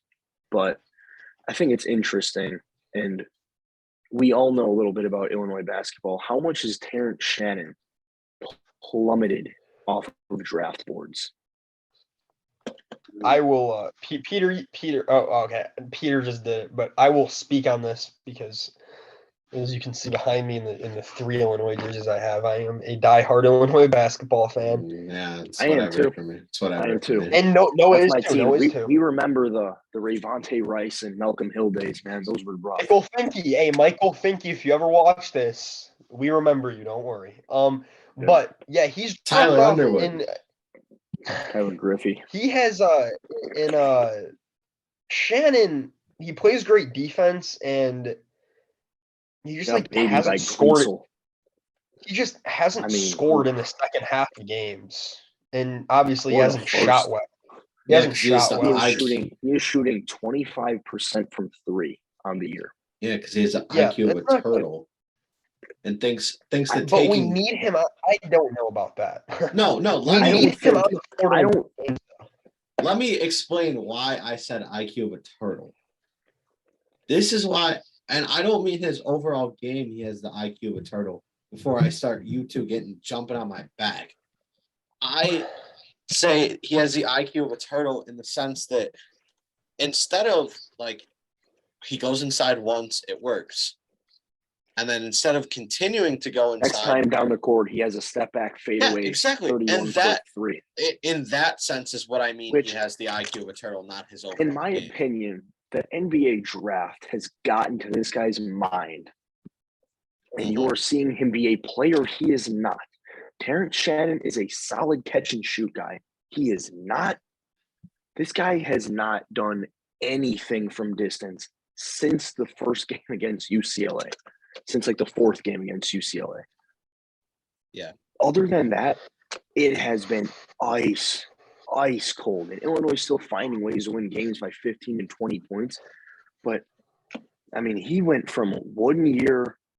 but I think it's interesting. And we all know a little bit about Illinois basketball. How much has Terrence Shannon plummeted off of draft boards? I will. Peter. Oh, okay. Peter just did it, but I will speak on this because, as you can see behind me in the 3 Illinois jerseys I have, I am a diehard Illinois basketball fan. Yeah, it's I am whatever too. for me. It's whatever. I am for too. me. And Noah That's is my too. team. Noah is too. We remember the Ravonte Rice and Malcolm Hill days, man. Those were rough. Michael Finke. Hey, Michael Finke, if you ever watch this, we remember you. Don't worry. But yeah, he's Tyler dropped off Underwood. Tyler Griffey. He has Shannon. He plays great defense, and he just Got baby by hasn't scored. Greasel. He just hasn't I mean, scored in the second half of games, and obviously he Or the hasn't first. shot well. He Yeah, hasn't 'cause he has shot the well. He is shooting 25% from 3 on the year. Yeah, because he has an Yeah, IQ of it's a not good. turtle, and thinks that But taking. we need him. I don't know about that. No. we need him on the floor. I don't. Let me explain why I said IQ of a turtle. This is why, and I don't mean his overall game. He has the IQ of a turtle. Before I start, you two jumping on my back, I say he has the IQ of a turtle in the sense that instead of like he goes inside once, it works. And then instead of continuing to go inside, Next time down the court, he has a step back fadeaway. Yeah, exactly. 31 And that 3. In that sense is what I mean. Which, he has the IQ of a turtle, not his overall in my game. opinion, the NBA draft has gotten to this guy's mind. And you are seeing him be a player he is not. Terrence Shannon is a solid catch and shoot guy. He is not This guy has not done anything from distance since the first game against UCLA, since like the fourth game against UCLA. Yeah. Other than that, it has been ice cold. And Illinois is still finding ways to win games by 15 and 20 points. But, I mean, he went from Wooden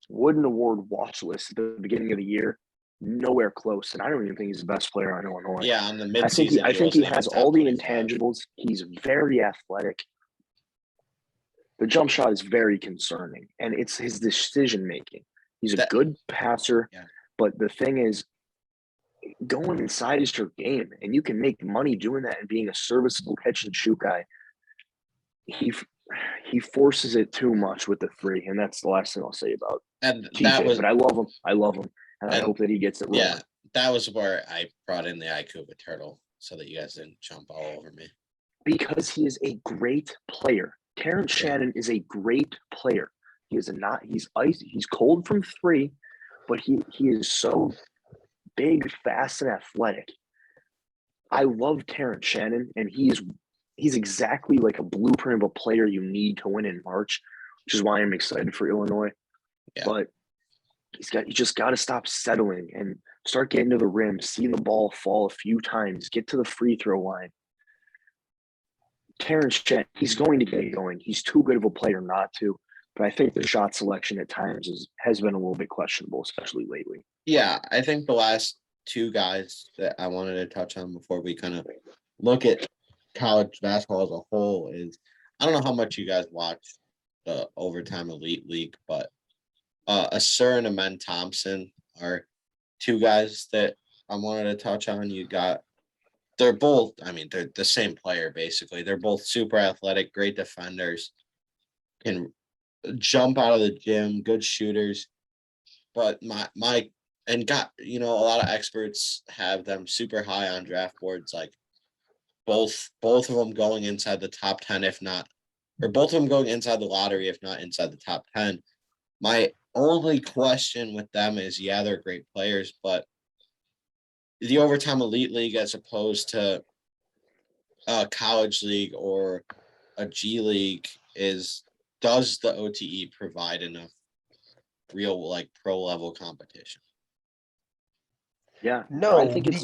Award watch list at the beginning of the year, nowhere close. And I don't even think he's the best player on Illinois. Yeah, on the I think midseason, he wasn't has even all top the 25. intangibles. He's very athletic. The jump shot is very concerning, and it's his decision making. He's a good passer, but the thing is, going inside is your game, and you can make money doing that and being a serviceable catch and shoot guy. He forces it too much with the three, and that's the last thing I'll say about TJ. But I love him, and I hope that he gets it rolling. Yeah, that was where I brought in the IQ of a turtle so that you guys didn't jump all over me. Because he is a great player. Terrence Shannon is a great player. He's cold from three, but he is so big, fast, and athletic. I love Terrence Shannon, and he's exactly like a blueprint of a player you need to win in March, which is why I'm excited for Illinois. Yeah. But you just got to stop settling and start getting to the rim, see the ball fall a few times, get to the free throw line. Terrence Shannon, he's going to get going. He's too good of a player not to. But I think the shot selection at times has been a little bit questionable, especially lately. Yeah, I think the last two guys that I wanted to touch on before we kind of look at college basketball as a whole is, I don't know how much you guys watch the Overtime Elite League, but Asur and Amen Thompson are two guys that I wanted to touch on. They're both, I mean, they're the same player, basically. They're both super athletic, great defenders, can jump out of the gym, good shooters. But a lot of experts have them super high on draft boards, like both of them going inside the top 10, if not, or both of them going inside the lottery, if not inside the top 10. My only question with them is, yeah, they're great players, but the Overtime Elite League, as opposed to a college league or a G League, does the OTE provide enough real pro level competition? Yeah, no, I think it's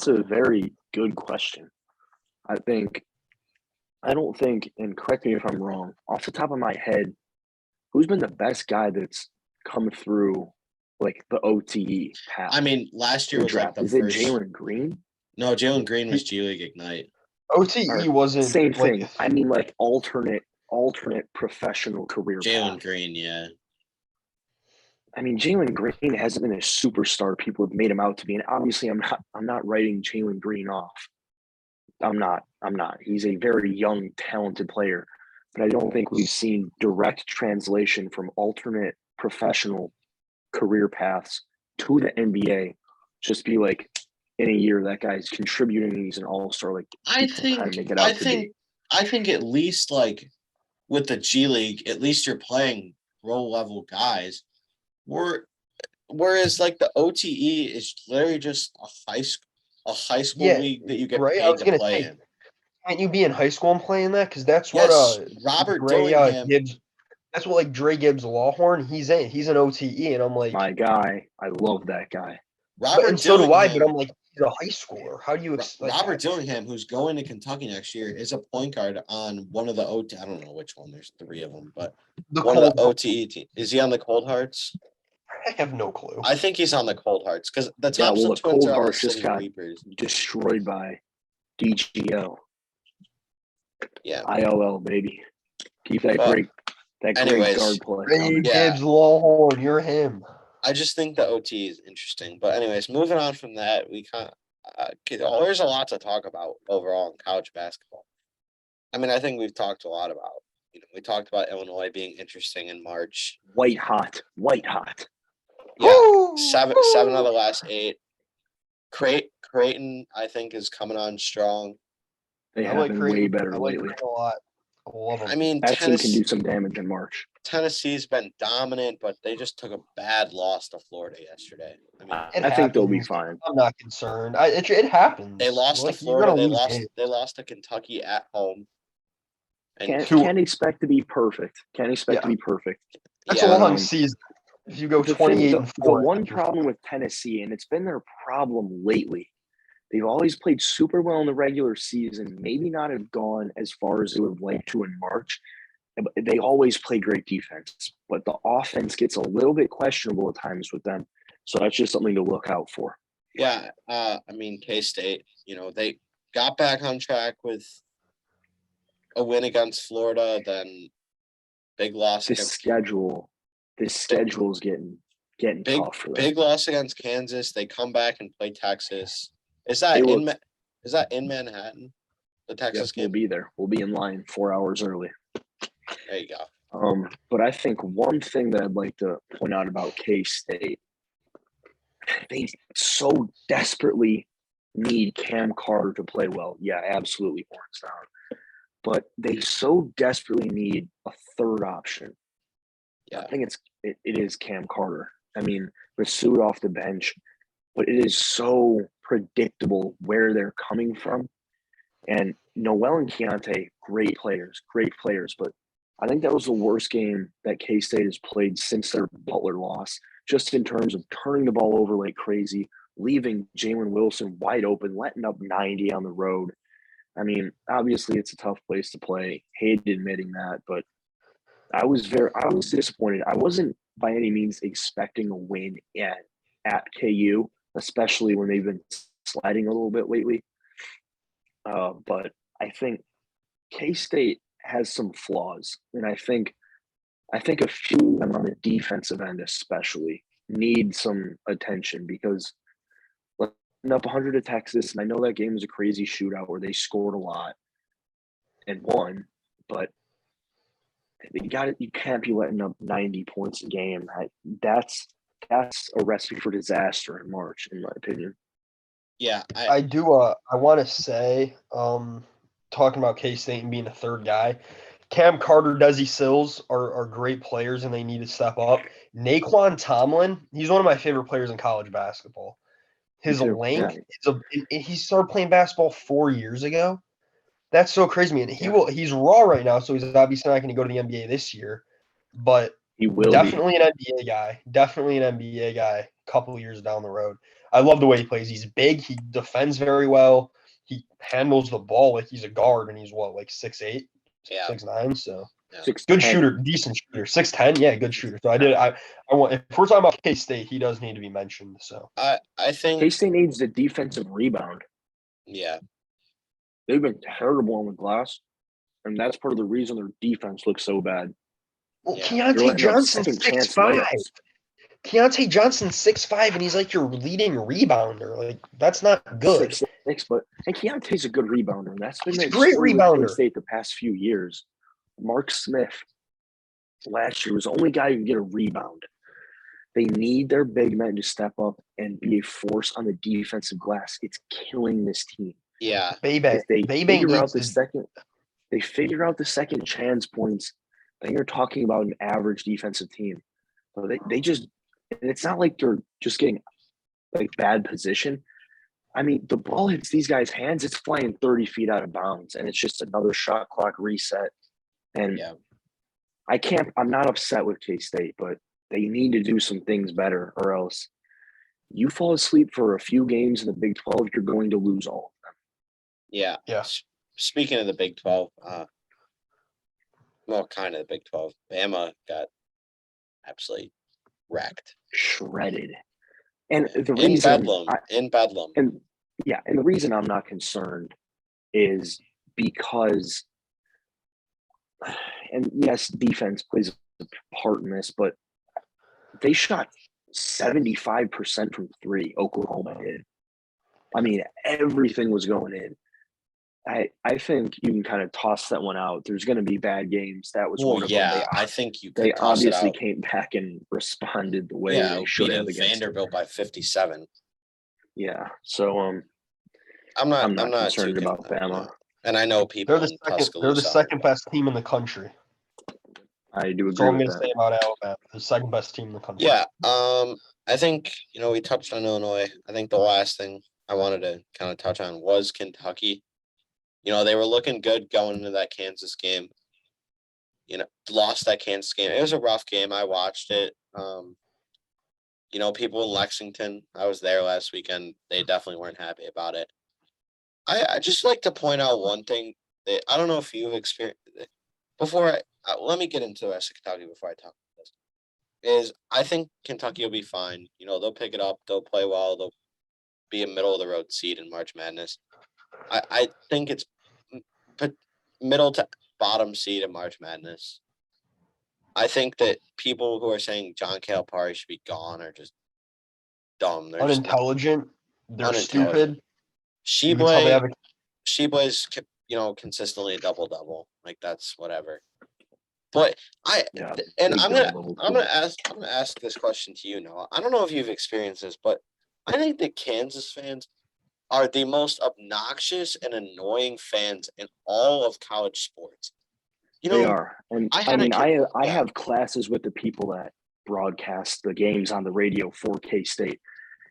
a very good question. I don't think, and correct me if I'm wrong, off the top of my head, who's been the best guy that's come through like the OTE path? I mean, last year was draft. Is it Jalen Green? No, Jalen Green was G League Ignite. OTE wasn't same thing. I mean, like alternate professional career. Jalen Green, yeah. I mean, Jalen Green hasn't been a superstar people have made him out to be, and obviously, I'm not writing Jalen Green off. I'm not. He's a very young, talented player, but I don't think we've seen direct translation from alternate professional career paths to the NBA. Just be like, in a year, that guy's contributing. He's an all-star. Like, I think at least like with the G League, at least you're playing role level guys. Whereas like the OTE is literally just a high school league that you get paid to play in. Can't you be in high school and play in that? Because that's what Robert Dillingham. Gibbs. That's what like Dre Gibbs Lawhorn. He's an OTE, and I'm like, my guy. I love that guy. And so do I, but I'm like, he's a high schooler. How do you Robert Dillingham, who's going to Kentucky next year, is a point guard on one of the OT. I don't know which one. There's three of them, but one of the OTE team. Is he on the Cold Hearts? I have no clue. I think he's on the Cold Hearts because the Thompson twins are on the City Reapers. Destroyed by DGL. Yeah. ILL, baby. Keep that great guard play. Ray Gibbs Lawhorn, you're him. I just think the OT is interesting. But anyways, moving on from that, we there's a lot to talk about overall in college basketball. I mean, I think we've talked a lot about, we talked about Illinois being interesting in March. White hot. Yeah, seven of the last 8. Creighton, I think, is coming on strong. They have been way better lately. A lot. I love him. I mean, That team can do some damage in March. Tennessee's been dominant, but they just took a bad loss to Florida yesterday. I mean, It I think they'll be happens. fine. I'm not concerned. It happens. they lost to Like, you're Florida. gonna They lose lost. games. They lost to Kentucky at home. And Can't expect to be perfect. Can't expect to be perfect. That's yeah, a long season. If you go 28 and 4, the one problem with Tennessee, and it's been their problem lately, they've always played super well in the regular season, maybe not have gone as far as they would have liked to in March. They always play great defense, but the offense gets a little bit questionable at times with them. So that's just something to look out for. yeah. I mean, K-State. They got back on track with a win against Florida, then big loss This against schedule is getting big tough for them. big loss against Kansas. They come back and play Texas. Is that in Manhattan? The Texas We'll game. be there. We'll be in line 4 hours early. There you go. But I think one thing that I'd like to point out about K-State, they so desperately need Cam Carter to play well. Yeah, absolutely, horns down. But they so desperately need a third option. Yeah. I think it is Cam Carter. I mean, Rasul off the bench, but it is so predictable where they're coming from. And Noel and Keontae, great players, but I think that was the worst game that K-State has played since their Butler loss, just in terms of turning the ball over like crazy, leaving Jalen Wilson wide open, letting up 90 on the road. I mean, obviously it's a tough place to play. Hated admitting that, but I was disappointed. I wasn't by any means expecting a win at KU, especially when they've been sliding a little bit lately. But I think K-State has some flaws, and I think a few of them on the defensive end especially need some attention because letting up 100 to Texas, and I know that game was a crazy shootout where they scored a lot and won, but you can't be letting up 90 points a game. That's a recipe for disaster in March, in my opinion. Yeah, I do. I want to say, talking about K-State and being a third guy, Cam Carter, Desi Sills are great players and they need to step up. Naquan Tomlin, he's one of my favorite players in college basketball. His Me too, length, he started playing basketball 4 years ago. That's so crazy to me. And he's raw right now, so he's obviously not going to go to the NBA this year. But he will definitely an NBA guy. Definitely an NBA guy a couple of years down the road. I love the way he plays. He's big. He defends very well. He handles the ball like he's a guard, and he's like 6'8", 6'9", so good shooter, decent shooter. 6'10", yeah, good shooter. So I want, if we're talking about K-State, he does need to be mentioned. So I think K-State needs a defensive rebound. Yeah. They've been terrible on the glass, and that's part of the reason their defense looks so bad. Well, Keontae Johnson's 6'5". Keontae Johnson's 6'5", and he's like your leading rebounder. Like, that's not good. 6'6", and Keontae's a good rebounder. And that's been a great rebounder. State the past few years. Mark Smith last year was the only guy who could get a rebound. They need their big men to step up and be a force on the defensive glass. It's killing this team. Yeah. They figure out the second chance points, then you're talking about an average defensive team. So they just, and it's not like they're just getting like bad position. I mean, the ball hits these guys' hands, it's flying 30 feet out of bounds, and it's just another shot clock reset. And I'm not upset with K-State, but they need to do some things better, or else you fall asleep for a few games in the Big 12, you're going to lose all of them. Yeah. Yeah. Speaking of the Big 12, well, kind of the Big 12, Bama got absolutely wrecked. Shredded. And the in reason Bedlam. And the reason I'm not concerned is because, and yes, defense plays a part in this, but they shot 75% from three. Oklahoma did. I mean, everything was going in. I think you can kind of toss that one out. There's going to be bad games. That was one of them. I think you. They obviously came back and responded the way they should have against Vanderbilt by 57. Yeah, so I'm not concerned about Bama. And I know people They're the in second. They're the Tuscaloosa. second best team in the country. I do That's all agree I'm with gonna that. say about Alabama. The second best team in the country. Yeah. I think, we touched on Illinois. I think the last thing I wanted to kind of touch on was Kentucky. They were looking good going into that Kansas game. Lost that Kansas game. It was a rough game. I watched it. People in Lexington, I was there last weekend. They definitely weren't happy about it. I just like to point out one thing that I don't know if you've experienced it. Let me get into the rest of Kentucky before I talk about this. Is I think Kentucky will be fine. They'll pick it up. They'll play well. They'll be a middle of the road seed in March Madness. I think it's middle to bottom seed in March Madness. I think that people who are saying John Calipari should be gone are just dumb. They're just Unintelligent. They're unintelligent. stupid. You can tell they have a Sheboy's consistently a double. Like that's whatever. But I'm gonna ask this question to you, Noah. I don't know if you've experienced this, but I think that Kansas fans are the most obnoxious and annoying fans in all of college sports. They are. And I Yeah. have classes with the people that broadcast the games on the radio for K-State,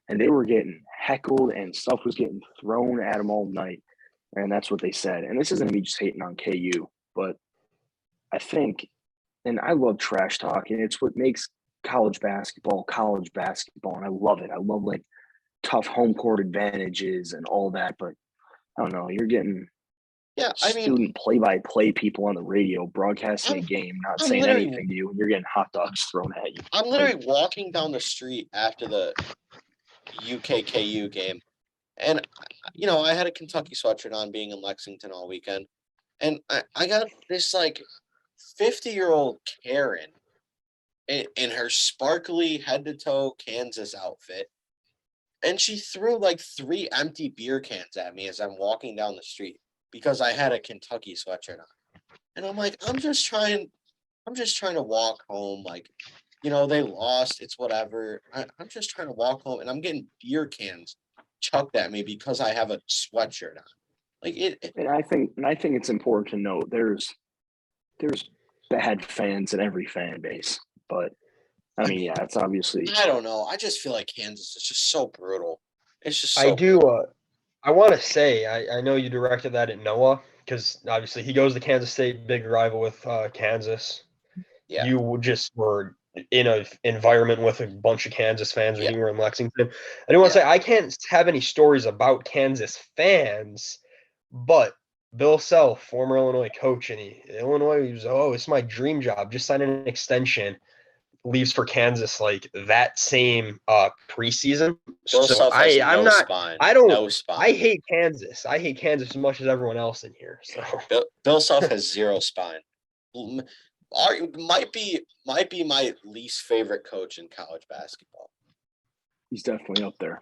and they were getting heckled and stuff was getting thrown at them all night. And that's what they said. And this isn't me just hating on KU, but I think, and I love trash talk, and it's what makes college basketball, and I love it. I love like tough home court advantages and all that, but I don't know, you're getting student play-by-play people on the radio broadcasting a game, not saying anything to you, and you're getting hot dogs thrown at you. I'm literally walking down the street after the UKKU game, and I had a Kentucky sweatshirt on, being in Lexington all weekend, and I got this like 50-year-old Karen in her sparkly head-to-toe Kansas outfit, and she threw like 3 empty beer cans at me as I'm walking down the street because I had a Kentucky sweatshirt on. And I'm like, I'm just trying to walk home. Like, they lost. It's whatever. I'm just trying to walk home, and I'm getting beer cans chucked at me because I have a sweatshirt on. Like it. And I think it's important to note there's bad fans in every fan base, but I mean, yeah, it's obviously. I don't know. I just feel like Kansas is just so brutal. It's just so. I do. I want to say I know you directed that at Noah because obviously he goes to Kansas State, big rival with Kansas. Yeah. You just were in an environment with a bunch of Kansas fans when you were in Lexington. I do want to say I can't have any stories about Kansas fans, but Bill Self, former Illinois coach, and Illinois was, it's my dream job. Just sign an extension. Leaves for Kansas like that same preseason. Bill So I'm not. Spine. I don't. No spine. I hate Kansas. I hate Kansas as much as everyone else in here. So Bill Self has 0 spine. Might be my least favorite coach in college basketball. He's definitely up there.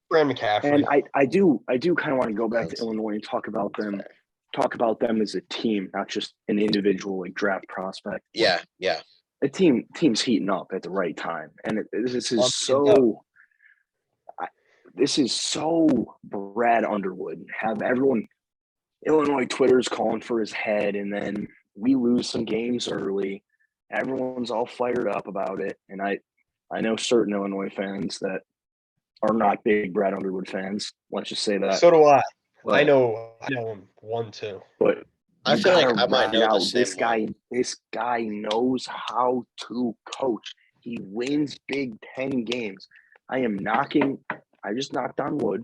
Brand McCaffrey. And I do kind of want to go back to Illinois and talk about them as a team, not just an individual like draft prospect. Yeah. A team's heating up at the right time, and this is so Brad Underwood. Have everyone Illinois Twitter's calling for his head, and then we lose some games early. Everyone's all fired up about it, and I know certain Illinois fans that are not big Brad Underwood fans. Let's just say that. So do I. But, I know him 1-2. But I feel like I might know this guy knows how to coach. He wins Big Ten games. I just knocked on wood,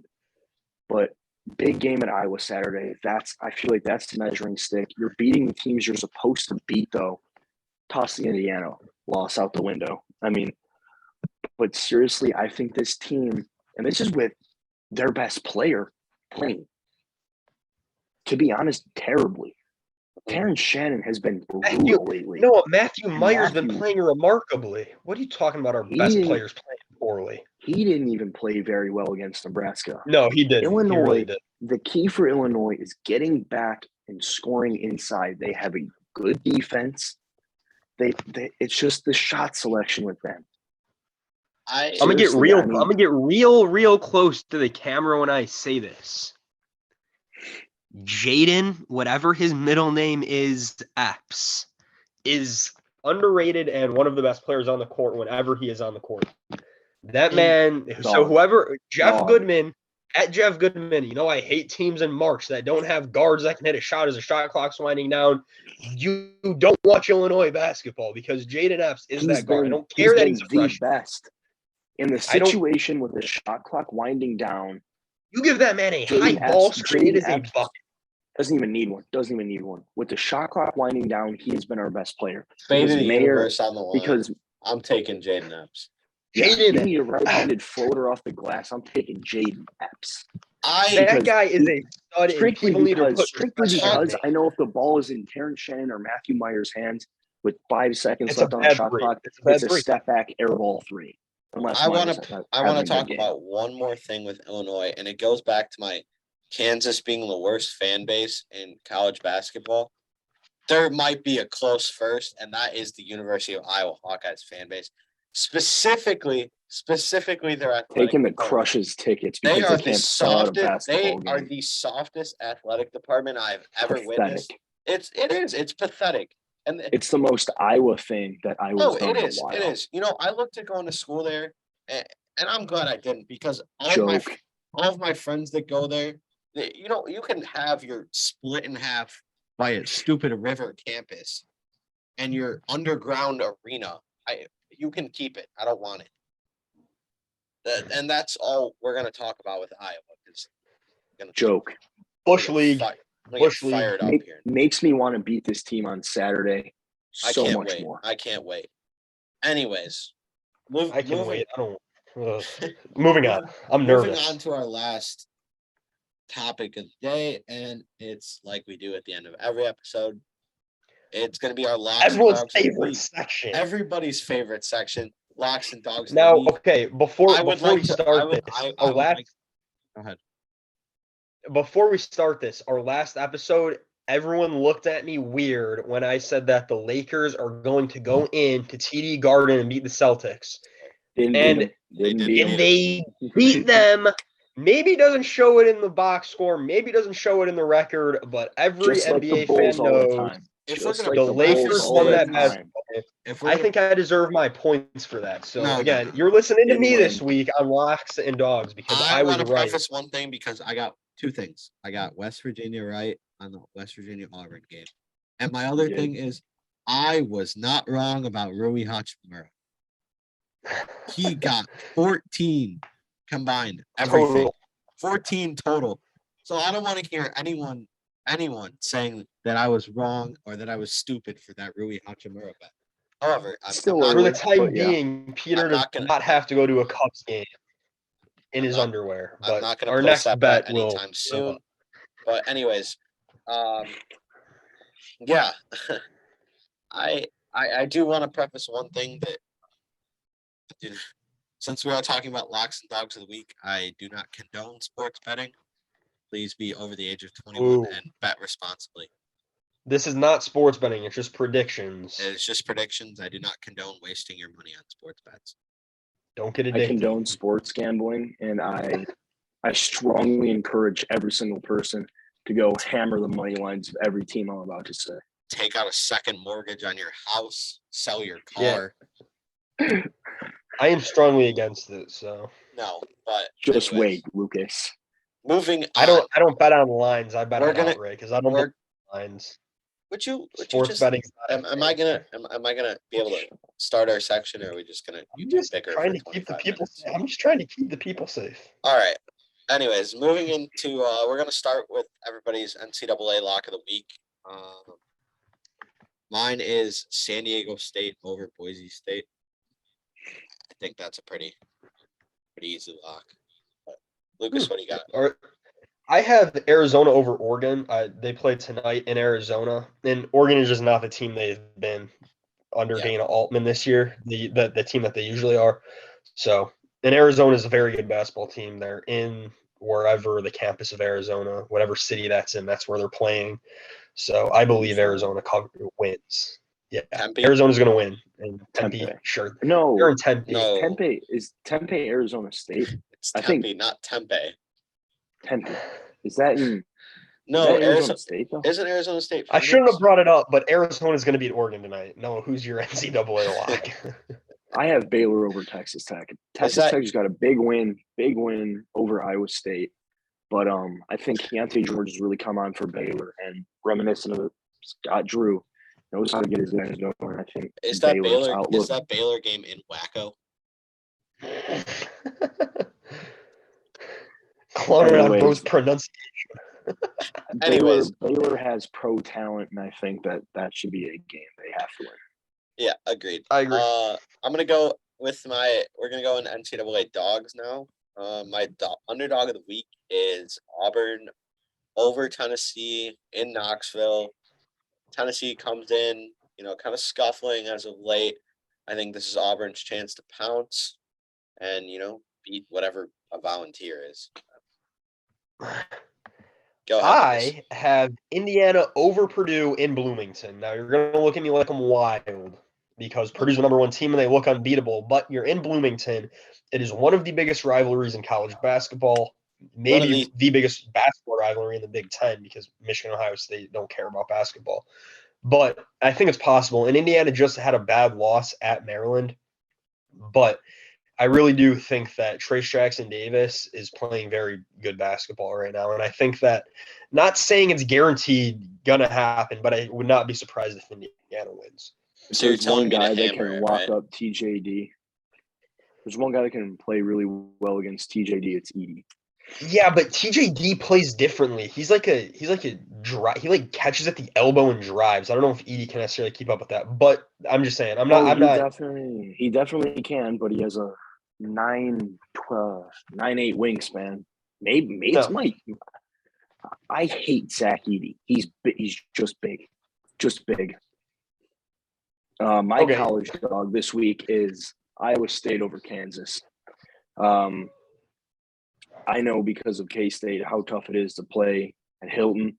but big game at Iowa Saturday. I feel like that's the measuring stick. You're beating the teams you're supposed to beat, though. Toss the Indiana loss out the window. I mean, but seriously, I think this team, and this is with their best player playing, to be honest, terribly. Terrence Shannon has been brutal lately. No, Matthew Meyer's been playing remarkably. What are you talking about? Our best players playing poorly. He didn't even play very well against Nebraska. No, he didn't. Illinois, he really did. The key for Illinois is getting back and scoring inside. They have a good defense. It's just the shot selection with them. I'm gonna get real. I'm gonna get real close to the camera when I say this. Jaden, whatever his middle name is, Epps, is underrated and one of the best players on the court whenever he is on the court. That man, so whoever, Jeff Goodman, at Jeff Goodman, you know I hate teams in March that don't have guards that can hit a shot as the shot clock's winding down. You don't watch Illinois basketball because Jaden Epps is that guard. I don't care that he's a freshman. Best. In the situation with the shot clock winding down, you give that man a high ball screen, it is a bucket. Doesn't even need one. With the shot clock winding down, he has been our best player. Fade of the universe on the line. Because I'm taking Jaden Epps. Yeah, give me a right-handed floater off the glass. I'm taking Jaden Epps. That guy is a stud. Strictly because I know if the ball is in Terrence Shannon or Matthew Meyer's hands with 5 seconds left on the shot clock, it's a step back air ball 3. I want to talk about one more thing with Illinois, and it goes back to my Kansas being the worst fan base in college basketball. There might be a close first, and that is the University of Iowa Hawkeyes fan base. Specifically, their athletic taking the Crush's tickets because they can't sell out a basketball game. They are the softest athletic department I've ever witnessed. It's pathetic. And it's the most Iowa thing that I was. It is. You know, I looked at going to school there, and I'm glad I didn't because all of my friends that go there, you know, you can have your split in half by a stupid river campus, and your underground arena. You can keep it. I don't want it. And that's all we're gonna talk about with Iowa. Joke. Bush League. Bush League makes me want to beat this team on Saturday. So much more. I can't wait. Anyways, I can wait. I don't. Moving on. I'm nervous. Moving on to our last topic of the day, and it's like we do at the end of every episode. It's going to be our locks everyone's and dogs favorite section. Everybody's favorite section, locks and dogs. Now, okay, before we start this, go ahead. Before we start this, our last episode, everyone looked at me weird when I said that the Lakers are going to go into TD Garden and beat the Celtics. And they beat them. Maybe doesn't show it in the box score, maybe doesn't show it in the record, but every NBA fan knows the Lakers won that basketball. I think I deserve my points for that. So again, you're listening to me this week on locks and dogs because I was right. I want to preface one thing because I got 2 things. I got West Virginia right on the West Virginia Auburn game, and my other thing is I was not wrong about Rui Hachimura. He got 14 combined, everything. Total. 14 total. So I don't want to hear anyone saying that I was wrong or that I was stupid for that Rui Hachimura bet. However, for the time being, Peter does not have to go to a Cubs game in his underwear. But I'm not going our to next that bet anytime soon. But anyways, yeah, I do want to preface one thing that. Since we are talking about locks and dogs of the week, I do not condone sports betting. Please be over the age of 21 and bet responsibly. This is not sports betting. It's just predictions. It's just predictions. I do not condone wasting your money on sports bets. Don't get addicted. I condone sports gambling, and I strongly encourage every single person to go hammer the money lines of every team I'm about to say. Take out a second mortgage on your house. Sell your car. Yeah. I am strongly against it, so no. But just wait, Lucas. Moving on. I don't bet on lines. I bet on outright because I don't bet on lines. Sports betting? Am I gonna be able to start our section, or are we just gonna? I'm just trying to keep the people. I'm just trying to keep the people safe. All right. Anyways, moving into we're gonna start with everybody's NCAA lock of the week. Mine is San Diego State over Boise State. I think that's a pretty easy lock. But Lucas, what do you got? I have Arizona over Oregon. They play tonight in Arizona, and Oregon is just not the team they've been under Dana Altman this year. The team that they usually are. So, and Arizona is a very good basketball team. They're in wherever the campus of Arizona, whatever city that's in, that's where they're playing. So I believe Arizona wins. Yeah, Tempe? Arizona's going to win. And Tempe, sure. No, they're in Tempe. No. Tempe is Arizona State. It's Tempe, not Tempe. Tempe. Is that in No, that Arizona Arizona State though? isn't Arizona State. I shouldn't have Phoenix? brought it up, but Arizona's going to beat Oregon tonight. Noah, who's your NCAA lock? I have Baylor over Texas Tech. Texas that- Tech just got a big win over Iowa State. But I think Keontae George has really come on for Baylor, and reminiscent of Scott Drew, knows how to get his guys going. I think Is that Baylor's Baylor? outlook. Is that Baylor game in Wacko? Cloning on Anyways. both pronunciation. Anyways. Baylor has pro talent, and I think that should be a game they have to win. Yeah, agreed. I agree. I'm gonna go with we're gonna go in NCAA dogs now. My underdog of the week is Auburn over Tennessee in Knoxville. Tennessee comes in, kind of scuffling as of late. I think this is Auburn's chance to pounce and, beat whatever a Volunteer is. Go ahead. I have Indiana over Purdue in Bloomington. Now you're going to look at me like I'm wild because Purdue's the number one team and they look unbeatable, but you're in Bloomington. It is one of the biggest rivalries in college basketball, maybe the biggest basketball rivalry in the Big Ten because Michigan and Ohio State don't care about basketball. But I think it's possible. And Indiana just had a bad loss at Maryland, but I really do think that Trace Jackson Davis is playing very good basketball right now. And I think that, not saying it's guaranteed going to happen, but I would not be surprised if Indiana wins. So you're There's telling one me to guy that hammer can it, lock right? up TJD. There's one guy that can play really well against TJD. It's Edey. Yeah, but TJD plays differently. He's like a drive. He like catches at the elbow and drives. I don't know if Edey can necessarily keep up with that, but I'm just saying. I'm not. He definitely can, but he has a 9'8" wingspan. Maybe it's No. Mike. I hate Zach Edey. He's just big. My Okay. college dog this week is Iowa State over Kansas. I know because of K-State how tough it is to play at Hilton.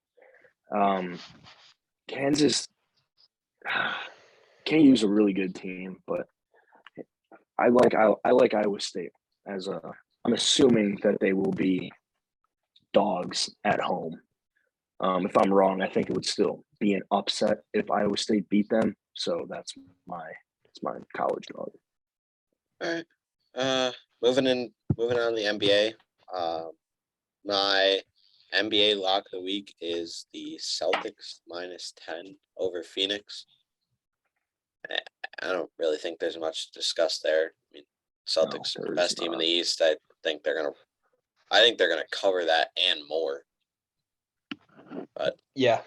Kansas can't use a really good team, but I like Iowa State as I'm assuming that they will be dogs at home. If I'm wrong, I think it would still be an upset if Iowa State beat them. So that's my college dog. All right. Moving on to the NBA. My NBA lock of the week is the Celtics -10 over Phoenix. I don't really think there's much to discuss there. I mean, Celtics are the best team in the East. I think they're gonna cover that and more. But yeah,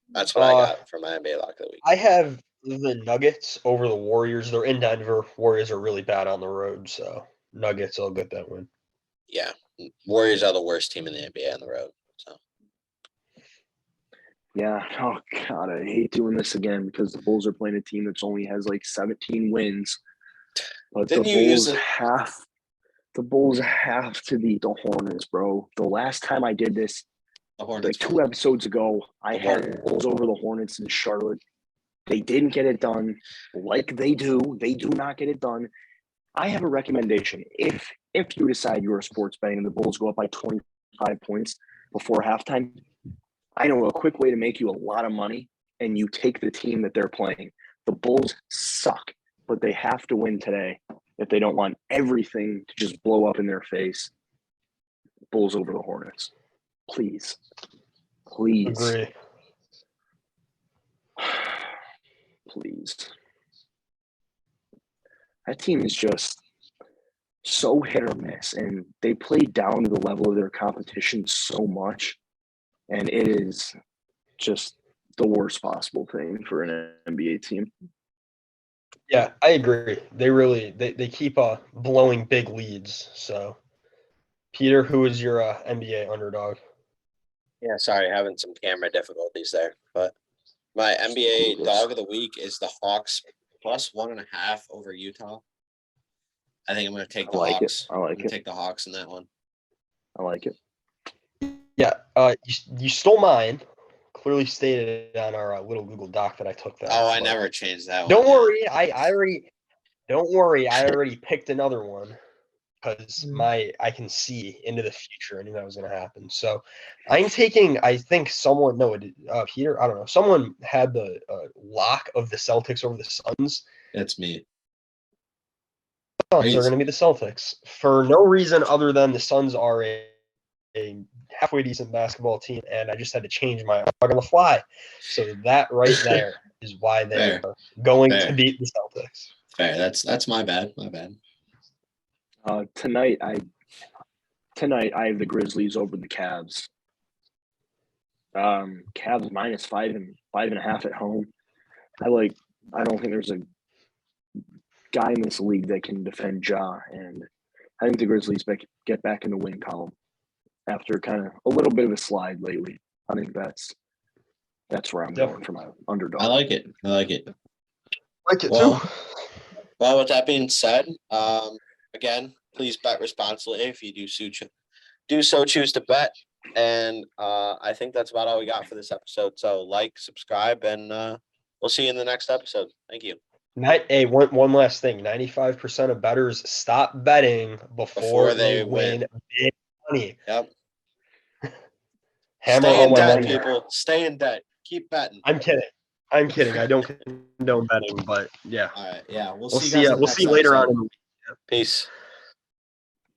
that's what I got for my NBA lock of the week. I have the Nuggets over the Warriors. They're in Denver. Warriors are really bad on the road, so Nuggets will get that win. Yeah, Warriors are the worst team in the NBA on the road. So. Yeah. Oh God, I hate doing this again because the Bulls are playing a team that only has like 17 wins. But the Bulls have to beat the Hornets, bro. The last time I did this, like 2 episodes ago, I had the Bulls over the Hornets in Charlotte. They didn't get it done like they do. They do not get it done. I have a recommendation. If you decide you're a sports betting and the Bulls go up by 25 points before halftime, I know a quick way to make you a lot of money, and you take the team that they're playing. The Bulls suck, but they have to win today if they don't want everything to just blow up in their face. Bulls over the Hornets. Please. Agree. Please. That team is just so hit or miss, and they play down to the level of their competition so much, and it is just the worst possible thing for an NBA team. Yeah, I agree. They really they keep blowing big leads. So, Peter, who is your NBA underdog? Yeah, sorry, having some camera difficulties there. But my NBA dog of the week is the Hawks +1.5 over Utah. I think I'm going to take the Hawks. I like it. Take the Hawks in that one. I like it. Yeah, you stole mine. Clearly stated on our little Google Doc that I took that. Oh, I never changed that one. Don't worry, I already picked another one because I can see into the future. I knew that was going to happen. So I'm taking, I think Peter, I don't know. Someone had the lock of the Celtics over the Suns. That's me. Suns are going to be the Celtics for no reason other than the Suns are a halfway decent basketball team, and I just had to change my on the fly. So that right there is why they are going to beat the Celtics. Fair. That's my bad. My bad. Tonight I have the Grizzlies over the Cavs. Cavs minus 5.5 at home. I don't think there's a guy in this league that can defend Ja, and I think the Grizzlies get back in the win column after kind of a little bit of a slide lately. I think that's where I'm going for my underdog. I like it. Like it too. Well, with that being said, again, please bet responsibly if you do so choose to bet. And I think that's about all we got for this episode. So like, subscribe, and we'll see you in the next episode. Thank you. Hey, one last thing. 95% of bettors stop betting before they win big money. Yep. Hammer Stay all in my debt, money. people. Stay in debt. Keep betting. I'm kidding. I don't condone betting, but yeah. All right. Yeah. We'll We'll see you see. guys in the We'll next see you later episode. on in the week. Peace.